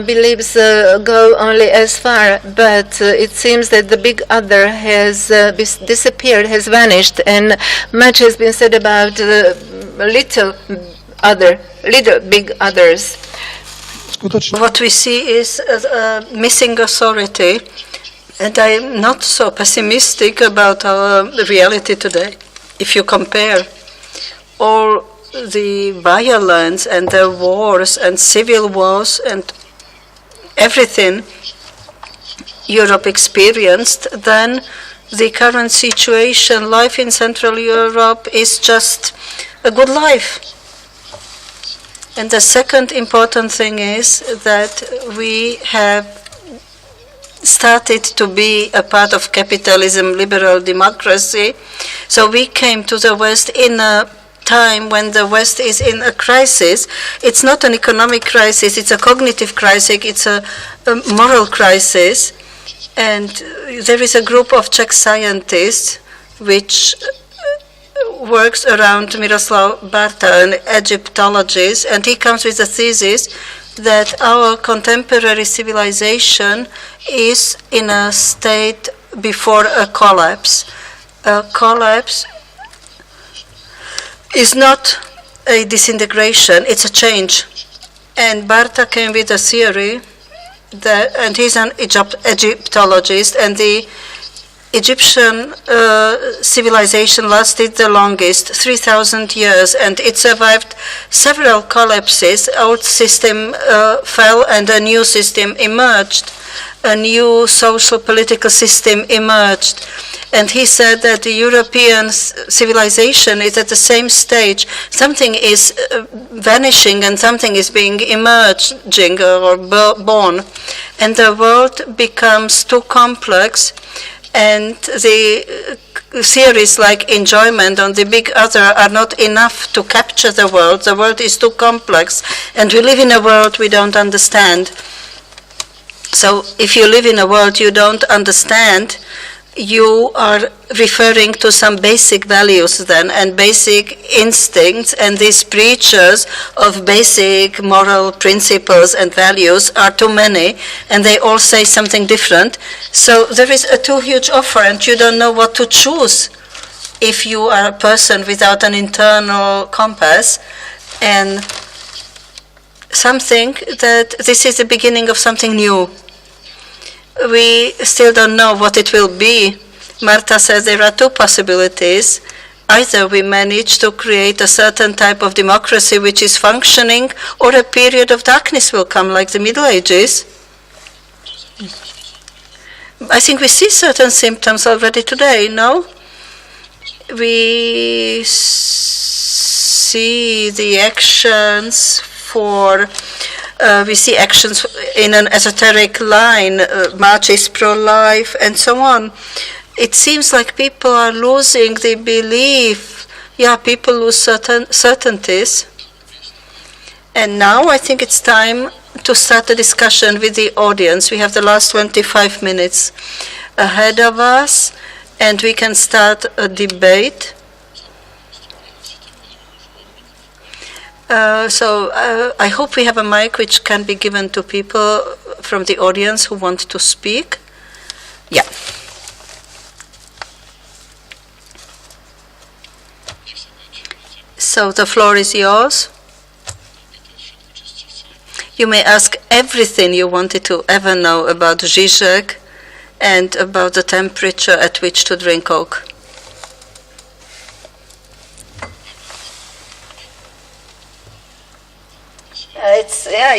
beliefs go only as far, but it seems that the big other has disappeared, has vanished, and much has been said about little big others. What we see is missing authority, and I am not so pessimistic about our reality today. If you compare all the violence and the wars and civil wars and everything Europe experienced, then the current situation, life in Central Europe, is just a good life. And the second important thing is that we have started to be a part of capitalism, liberal democracy. So we came to the West in a time when the West is in a crisis. It's not an economic crisis, it's a cognitive crisis, it's a moral crisis. And there is a group of Czech scientists which works around Miroslav Barta, an Egyptologist, and he comes with a thesis that our contemporary civilization is in a state before a collapse. A collapse is not a disintegration, it's a change. And Barta came with a theory that, and he's an Egyptologist, and the Egyptian civilization lasted the longest, 3,000 years, and it survived several collapses. Old system fell and a new system emerged. A new social political system emerged. And he said that the European civilization is at the same stage. Something is vanishing and something is being emerging or born. And the world becomes too complex, and the theories like enjoyment on the big other are not enough to capture the world. The world is too complex, and we live in a world we don't understand. So if you live in a world you don't understand, you are referring to some basic values then and basic instincts, and these preachers of basic moral principles and values are too many, and they all say something different. So there is a too huge offer, and you don't know what to choose if you are a person without an internal compass. And some think that this is the beginning of something new. We still don't know what it will be. Marta says there are two possibilities. Either we manage to create a certain type of democracy which is functioning, or a period of darkness will come, like the Middle Ages. I think we see certain symptoms already today, no? We see the actions for, we see actions in an esoteric line, marches pro-life and so on. It seems like people are losing the belief. Yeah, people lose certainties. And now I think it's time to start a discussion with the audience. We have the last 25 minutes ahead of us, and we can start a debate. I hope we have a mic which can be given to people from the audience who want to speak. Yeah. So the floor is yours. You may ask everything you wanted to ever know about Zizek and about the temperature at which to drink Coke.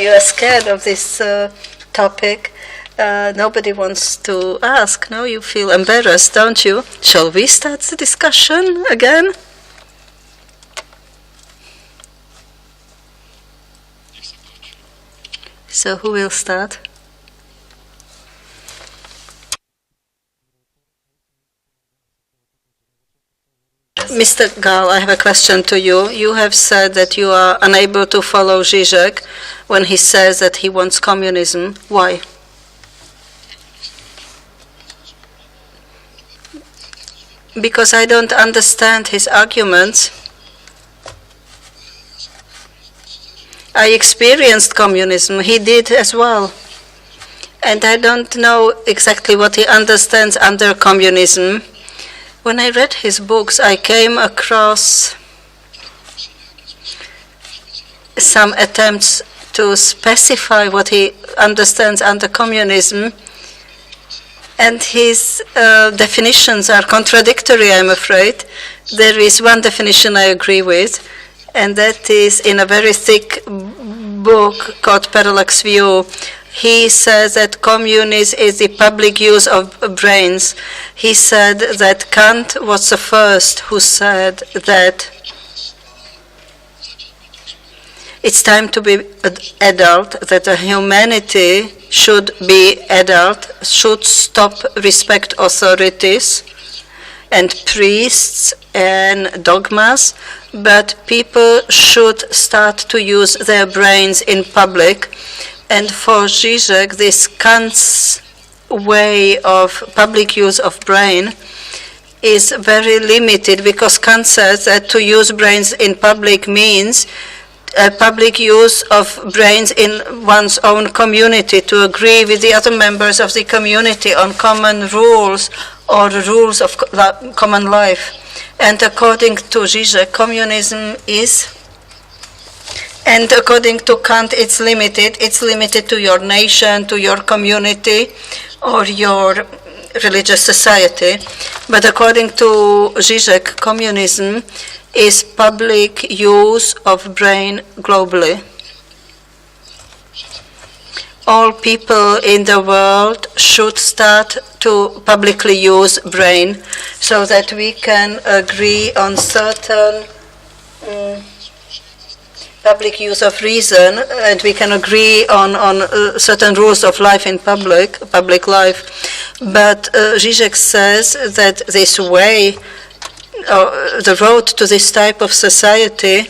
You are scared of this topic. Nobody wants to ask. No, you feel embarrassed, don't you? Shall we start the discussion again? So who will start? Mr. Gal, I have a question to you. You have said that you are unable to follow Zizek when he says that he wants communism. Why? Because I don't understand his arguments. I experienced communism. He did as well. And I don't know exactly what he understands under communism. When I read his books, I came across some attempts to specify what he understands under communism. And his definitions are contradictory, I'm afraid. There is one definition I agree with, and that is in a very thick book called Parallax View. He says that communism is the public use of brains. He said that Kant was the first who said that it's time to be adult, that the humanity should be adult, should stop respect authorities and priests and dogmas, but people should start to use their brains in public. And for Zizek, this Kant's way of public use of brain is very limited, because Kant says that to use brains in public means public use of brains in one's own community, to agree with the other members of the community on common rules or rules of common life. And according to Zizek, communism is, and according to Kant, it's limited. It's limited to your nation, to your community, or your religious society. But according to Zizek, communism is public use of brain globally. All people in the world should start to publicly use brain, so that we can agree on certain public use of reason, and we can agree on certain rules of life in public life. But Zizek says that this way, the road to this type of society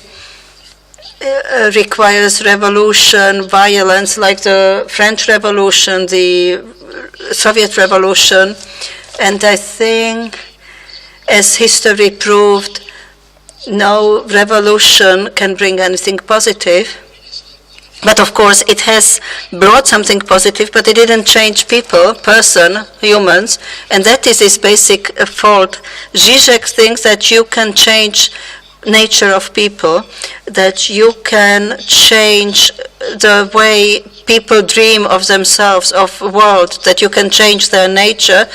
requires revolution, violence, like the French Revolution, the Soviet Revolution. And I think, as history proved, no revolution can bring anything positive. But of course, it has brought something positive, but it didn't change people, humans, and that is his basic fault. Zizek thinks that you can change nature of people, that you can change the way people dream of themselves, of a world, that you can change their nature,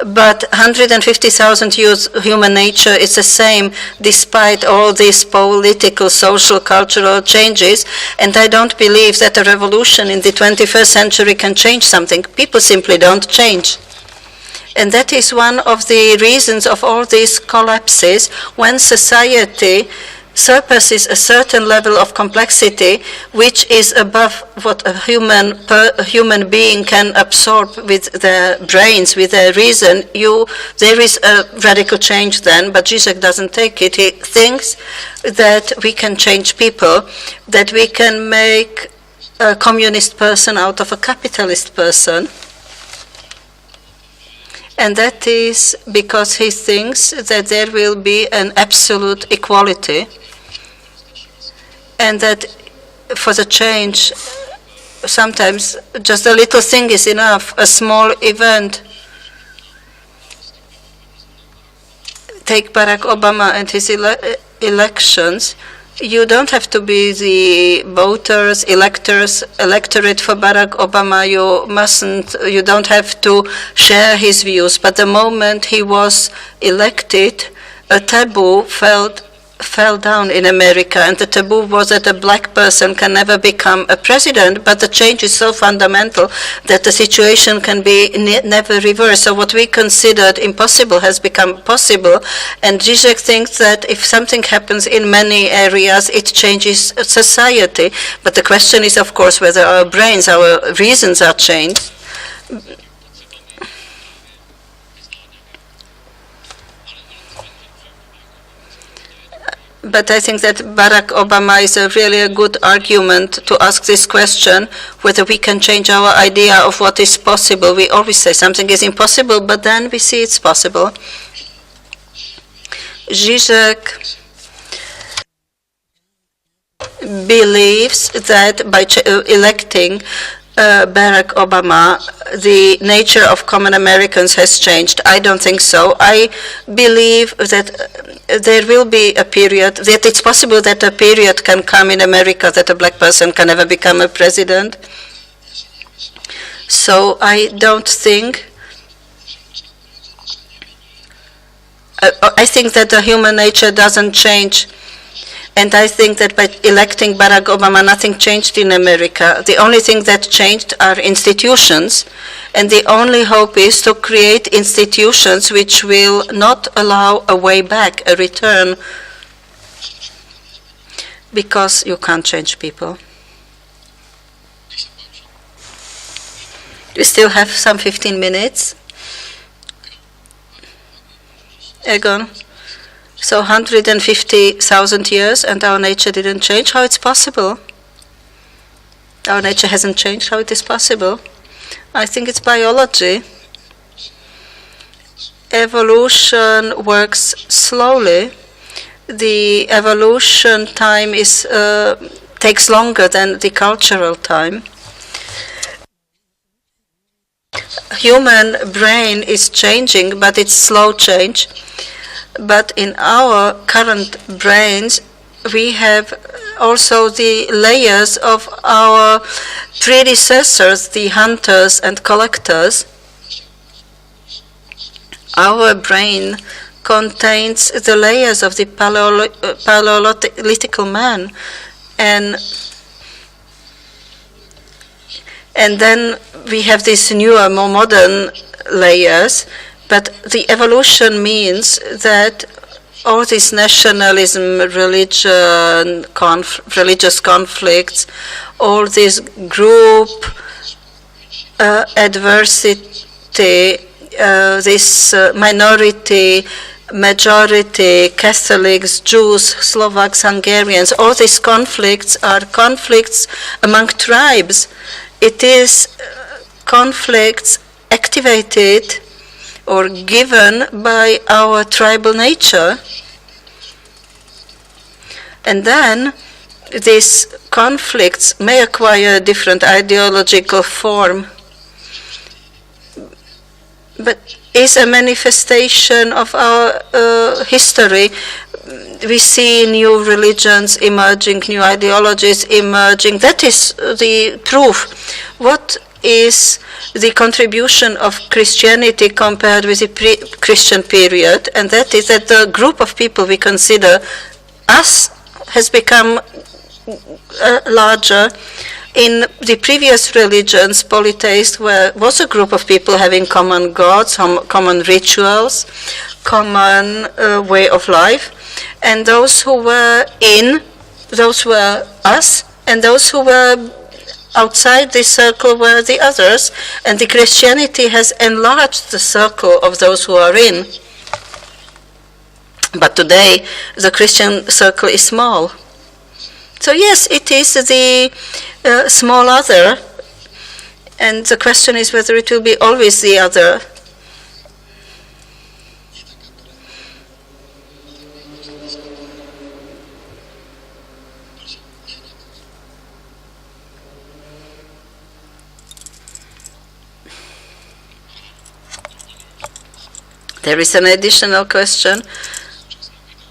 but 150,000 years human nature is the same despite all these political, social, cultural changes, and I don't believe that a revolution in the 21st century can change something. People simply don't change. And that is one of the reasons of all these collapses. When society surpasses a certain level of complexity, which is above what a human being can absorb with their brains, with their reason, there is a radical change then, but Zizek doesn't take it. He thinks that we can change people, that we can make a communist person out of a capitalist person. And that is because he thinks that there will be an absolute equality, and that for the change, sometimes just a little thing is enough, a small event. Take Barack Obama and his elections. You don't have to be the voters, electorate for Barack Obama. You don't have to share his views. But the moment he was elected, a taboo fell down in America, and the taboo was that a black person can never become a president, but the change is so fundamental that the situation can be never reversed. So what we considered impossible has become possible, and Zizek thinks that if something happens in many areas, it changes society. But the question is, of course, whether our brains, our reasons are changed. But I think that Barack Obama is really a good argument to ask this question, whether we can change our idea of what is possible. We always say something is impossible, but then we see it's possible. Zizek believes that by electing Barack Obama, the nature of common Americans has changed. I don't think so. I believe that there will be a period, that it's possible that a period can come in America that a black person can never become a president. So I don't think, I think that the human nature doesn't change. And I think that by electing Barack Obama, nothing changed in America. The only thing that changed are institutions. And the only hope is to create institutions which will not allow a way back, a return, because you can't change people. We still have some 15 minutes. Egon? So 150,000 years and our nature didn't change. How it's possible? Our nature hasn't changed. How it is possible? I think it's biology. Evolution works slowly. The evolution time takes longer than the cultural time. Human brain is changing, but it's slow change. But in our current brains, we have also the layers of our predecessors, the hunters and collectors. Our brain contains the layers of the Paleolithic man, and then we have these newer, more modern layers. But the evolution means that all this nationalism, religious conflicts, all this group adversity, this minority, majority, Catholics, Jews, Slovaks, Hungarians, all these conflicts are conflicts among tribes. It is conflicts activated or given by our tribal nature. And then these conflicts may acquire a different ideological form, but is a manifestation of our history. we see new religions emerging, new ideologies emerging. That is the proof. What is the contribution of Christianity compared with the pre-Christian period? And that is that the group of people we consider us has become larger. In the previous religions, polytheists was a group of people having common gods, common rituals, common way of life, and those who were those were us, and those who were outside this circle were the others, and the Christianity has enlarged the circle of those who are in. But today, the Christian circle is small. So yes, it is the small other, and the question is whether it will be always the other. There is an additional question.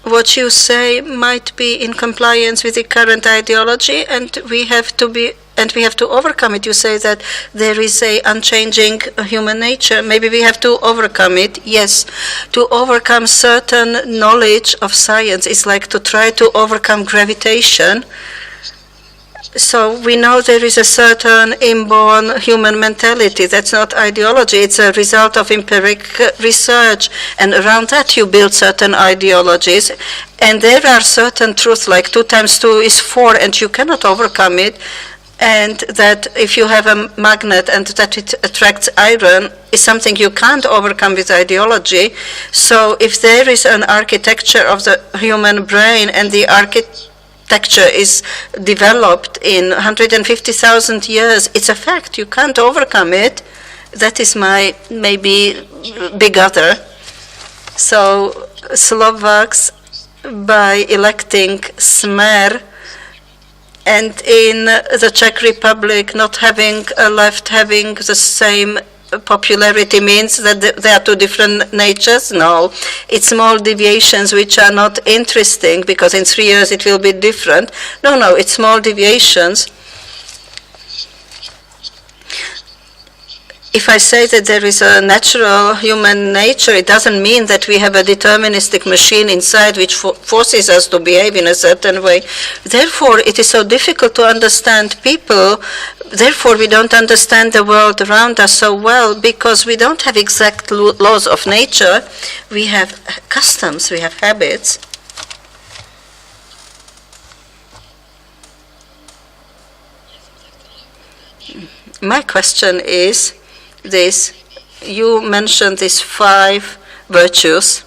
What you say might be in compliance with the current ideology, and we have to overcome it. You say that there is a unchanging human nature. Maybe we have to overcome it. Yes, to overcome certain knowledge of science is like to try to overcome gravitation. So we know there is a certain inborn human mentality. That's not ideology. It's a result of empiric research. And around that you build certain ideologies. And there are certain truths like 2 times 2 is 4 and you cannot overcome it. And that if you have a magnet and that it attracts iron is something you can't overcome with ideology. So if there is an architecture of the human brain and the architecture is developed in 150,000 years, it's a fact. You can't overcome it. That is my maybe big other. So Slovaks, by electing Smer, and in the Czech Republic not having a left having the same popularity means that there are 2 different natures? No. It's small deviations which are not interesting because in 3 years it will be different. No, it's small deviations. If I say that there is a natural human nature, it doesn't mean that we have a deterministic machine inside which forces us to behave in a certain way. Therefore, it is so difficult to understand people. Therefore, we don't understand the world around us so well because we don't have exact laws of nature. We have customs, we have habits. My question is this. You mentioned these 5 virtues.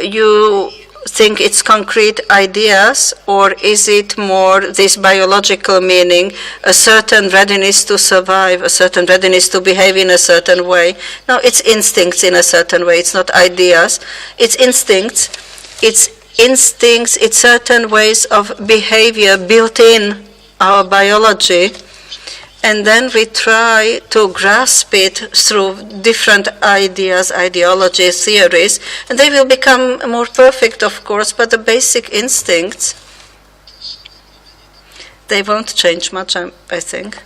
You think it's concrete ideas, or is it more this biological meaning, a certain readiness to survive, a certain readiness to behave in a certain way? No, it's instincts in a certain way. It's not ideas. It's instincts. It's certain ways of behavior built in our biology. And then we try to grasp it through different ideas, ideologies, theories, and they will become more perfect, of course, but the basic instincts, they won't change much, I think.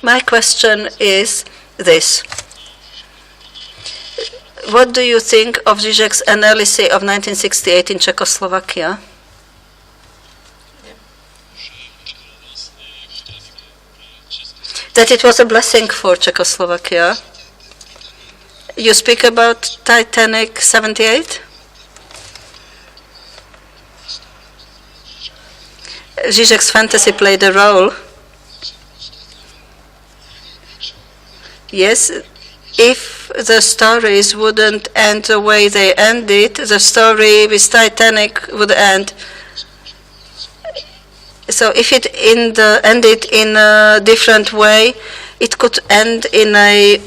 My question is this. What do you think of Žižek's analysis of 1968 in Czechoslovakia? That it was a blessing for Czechoslovakia. You speak about Titanic 78? Žižek's fantasy played a role. Yes, if the stories wouldn't end the way they ended, the story with Titanic would end. So if it ended in a different way, it could end in a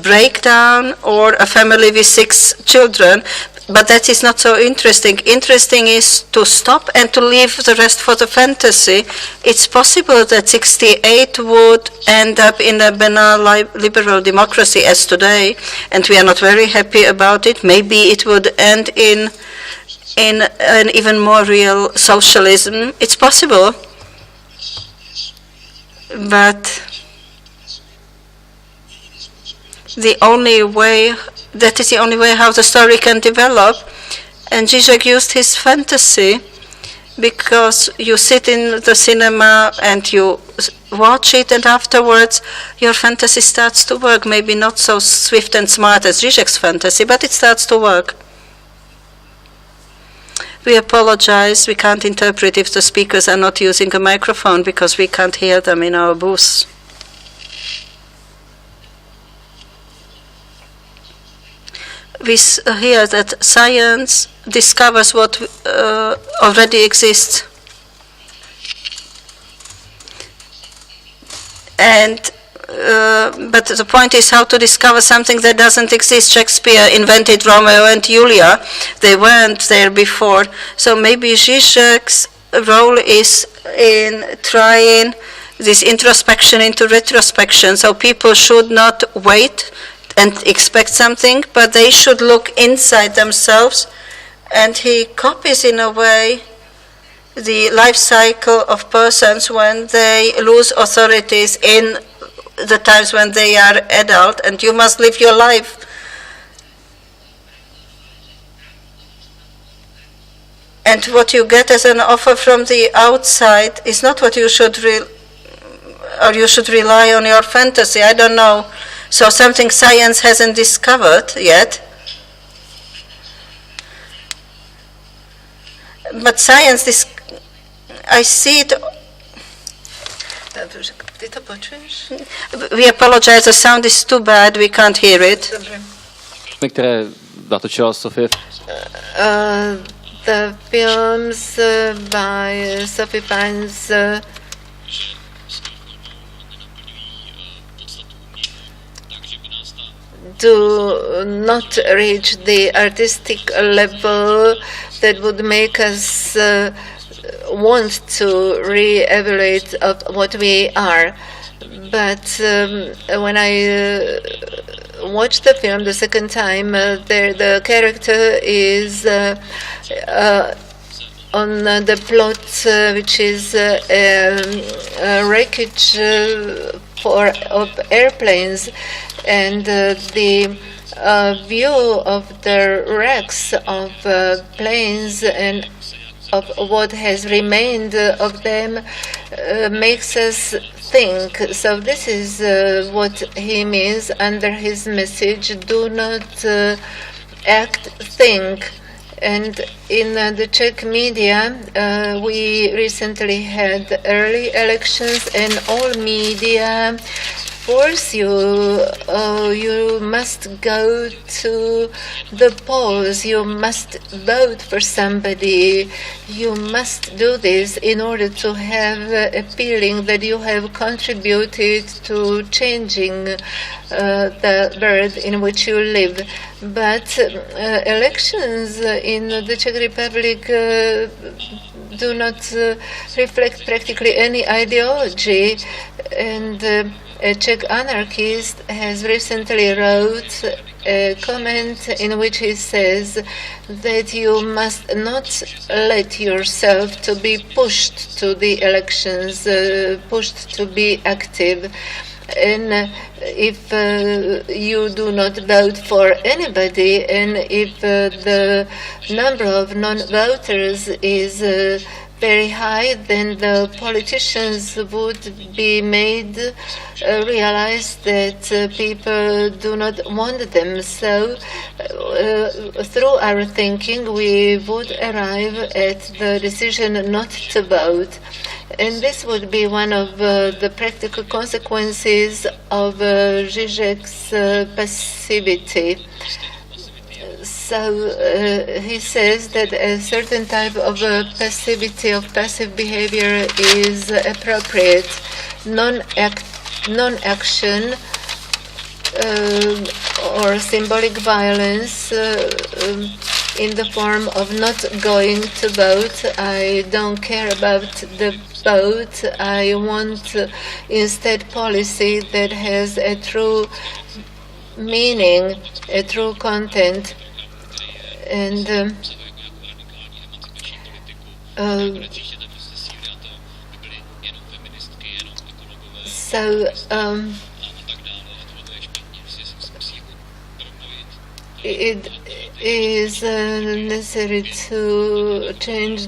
breakdown or a family with 6 children. But that is not so interesting. Interesting is to stop and to leave the rest for the fantasy. It's possible that 68 would end up in a banal liberal democracy as today, and we are not very happy about it. Maybe it would end in an even more real socialism. It's possible. But that is the only way how the story can develop. And Zizek used his fantasy, because you sit in the cinema and you watch it, and afterwards your fantasy starts to work. Maybe not so swift and smart as Zizek's fantasy, but it starts to work. We apologize. We can't interpret if the speakers are not using a microphone, because we can't hear them in our booth. We hear that science discovers what already exists. But the point is how to discover something that doesn't exist. Shakespeare invented Romeo and Julia. They weren't there before. So maybe Zizek's role is in trying this introspection into retrospection. So people should not wait and expect something, but they should look inside themselves. And he copies, in a way, the life cycle of persons when they lose authorities in the times when they are adult, and you must live your life. And what you get as an offer from the outside is not what you should you should rely on your fantasy. I don't know. So something science hasn't discovered yet. But science, I see it. We apologize, the sound is too bad, we can't hear it. Které natočila Sofie? The films by Sophie Fiennes do not reach the artistic level that would make us want to re-evaluate of what we are. But when I watched the film the second time, the character is on the plot, which is a wreckage of airplanes, and the view of the wrecks of planes and of what has remained of them makes us think. So this is what he means under his message: do not act, think. And in the Czech media, we recently had early elections, and all media force you, you must go to the polls, you must vote for somebody, you must do this in order to have a feeling that you have contributed to changing the world in which you live. But elections in the Czech Republic do not reflect practically any ideology, and a Czech anarchist has recently wrote a comment in which he says that you must not let yourself to be pushed to the elections, pushed to be active. And if you do not vote for anybody, and if the number of non-voters is very high, then the politicians would be made realize that people do not want them. So through our thinking, we would arrive at the decision not to vote. And this would be one of the practical consequences of Zizek's passivity. So he says that a certain type of passivity, of passive behavior is appropriate. Non-action or symbolic violence in the form of not going to vote. I don't care about the vote. I want instead policy that has a true meaning, a true content. And so it is necessary to change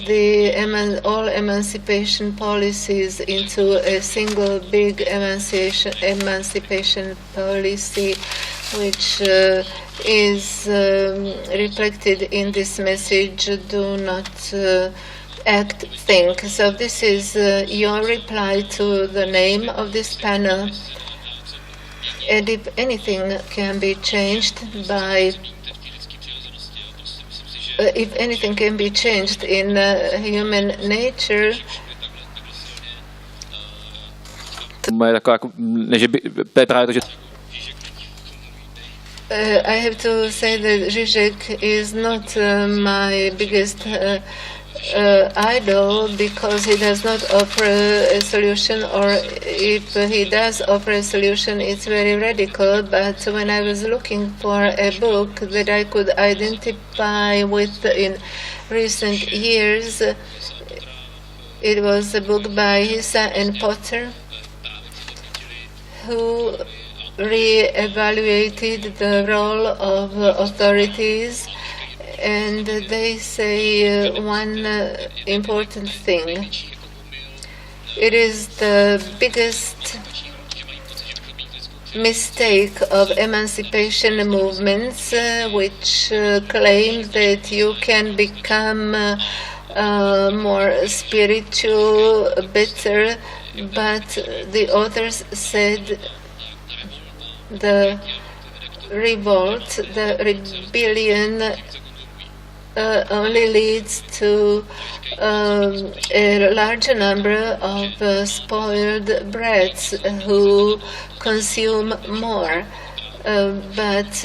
all emancipation policies into a single big emancipation policy, which is reflected in this message: do not act, think. So this is your reply to the name of this panel. And if anything can be changed if anything can be changed in human nature, Moje taková, jako, ne, že by, to je právě to, že I have to say that Zizek is not my biggest idol, because he does not offer a solution, or if he does offer a solution, it's very radical. But when I was looking for a book that I could identify with in recent years, it was a book by Hissa and Potter, who re-evaluated the role of authorities, and they say one important thing. It is the biggest mistake of emancipation movements, which claim that you can become more spiritual, better, but the authors said the revolt, the rebellion only leads to a larger number of spoiled brats who consume more. But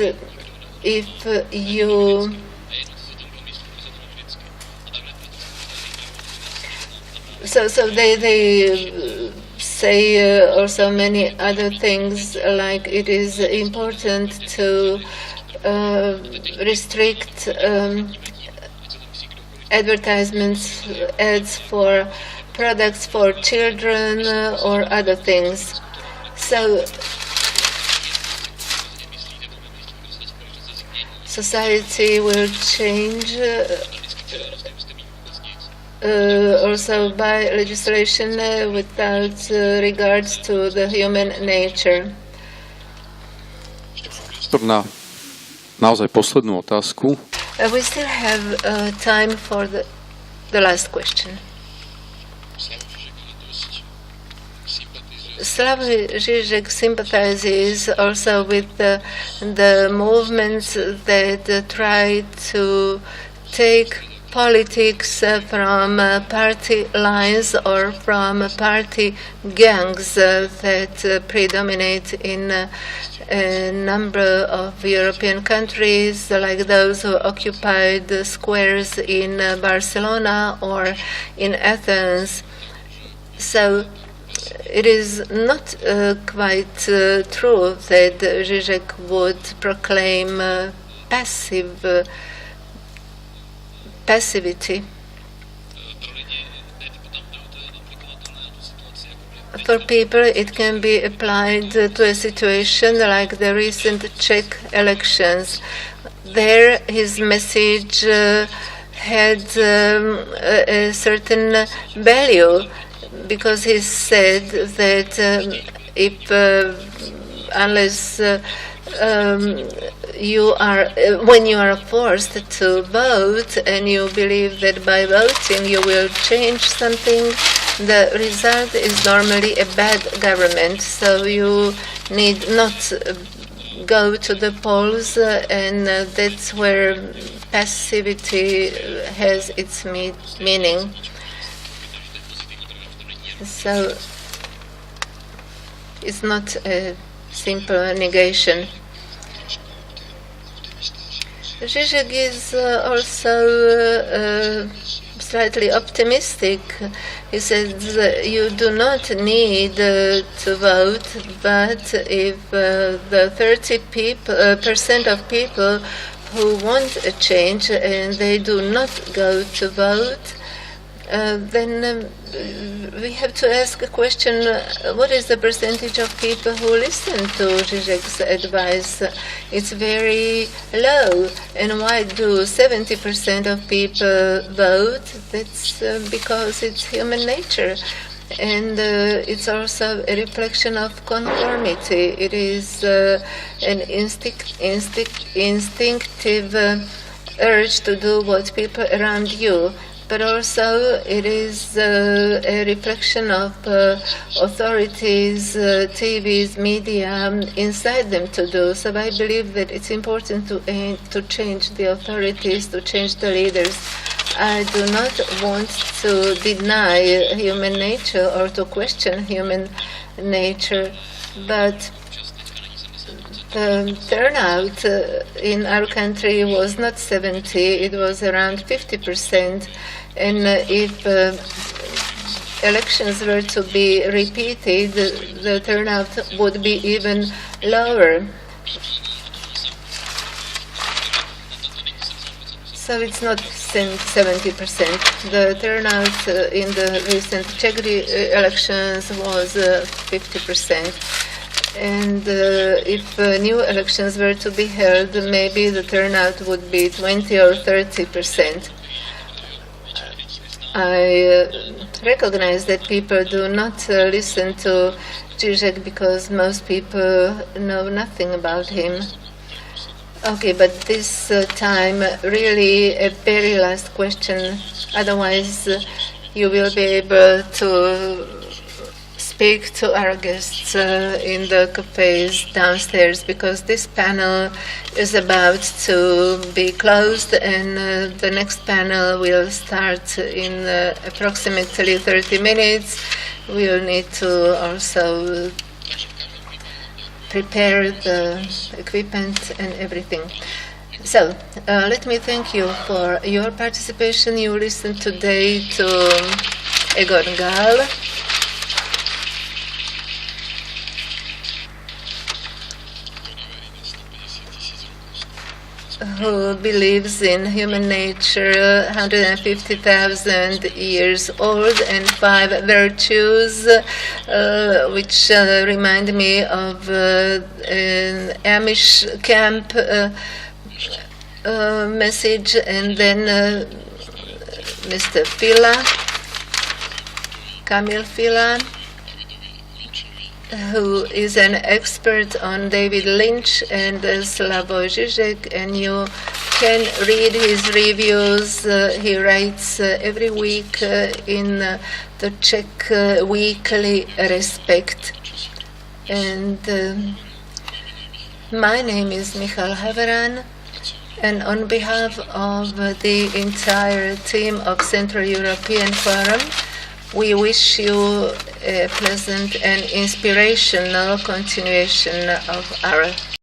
if you so they say also many other things, like it is important to restrict advertisements, ads for products for children or other things. So society will change also by legislation without regards to the human nature. Na naozaj poslednú otázku. We still have time for the last question. Slavoj Žižek sympathizes also with the movements that try to take politics from party lines or from party gangs that predominate in a number of European countries, like those who occupied the squares in Barcelona or in Athens. So it is not quite true that Žižek would proclaim passivity. For people, it can be applied to a situation like the recent Czech elections. There, his message had a certain value, because he said that unless when you are forced to vote and you believe that by voting you will change something, the result is normally a bad government. So you need not go to the polls, and that's where passivity has its meaning. So it's not a simple negation. Zizek is also slightly optimistic. He says you do not need to vote, but if the 30% of people who want a change and they do not go to vote, then we have to ask a question, what is the percentage of people who listen to Zizek's advice? It's very low. And why do 70% of people vote? That's because it's human nature. And it's also a reflection of conformity. It is an instinctive urge to do what people around you. But also it is a reflection of authorities, TVs, media inside them to do. So I believe that it's important to change the authorities, to change the leaders. I do not want to deny human nature or to question human nature, but the turnout in our country was not 70, it was around 50%. And if elections were to be repeated, the turnout would be even lower. So it's not 70%. The turnout in the recent Czech elections was 50%. And if new elections were to be held, maybe the turnout would be 20 or 30%. I recognize that people do not listen to Zizek because most people know nothing about him. Okay, but this time, really a very last question. Otherwise, you will be able to speak to our guests in the cafes downstairs, because this panel is about to be closed and the next panel will start in approximately 30 minutes. We will need to also prepare the equipment and everything. So, let me thank you for your participation. You listened today to Egon Gál, who believes in human nature, 150,000 years old, and 5 virtues, which remind me of an Amish camp message. And then Mr. Kamil Fila, who is an expert on David Lynch and Slavoj Žižek, and you can read his reviews. He writes every week in the Czech weekly Respect. And my name is Michal Haveran, and on behalf of the entire team of Central European Forum, we wish you a pleasant and inspirational continuation of our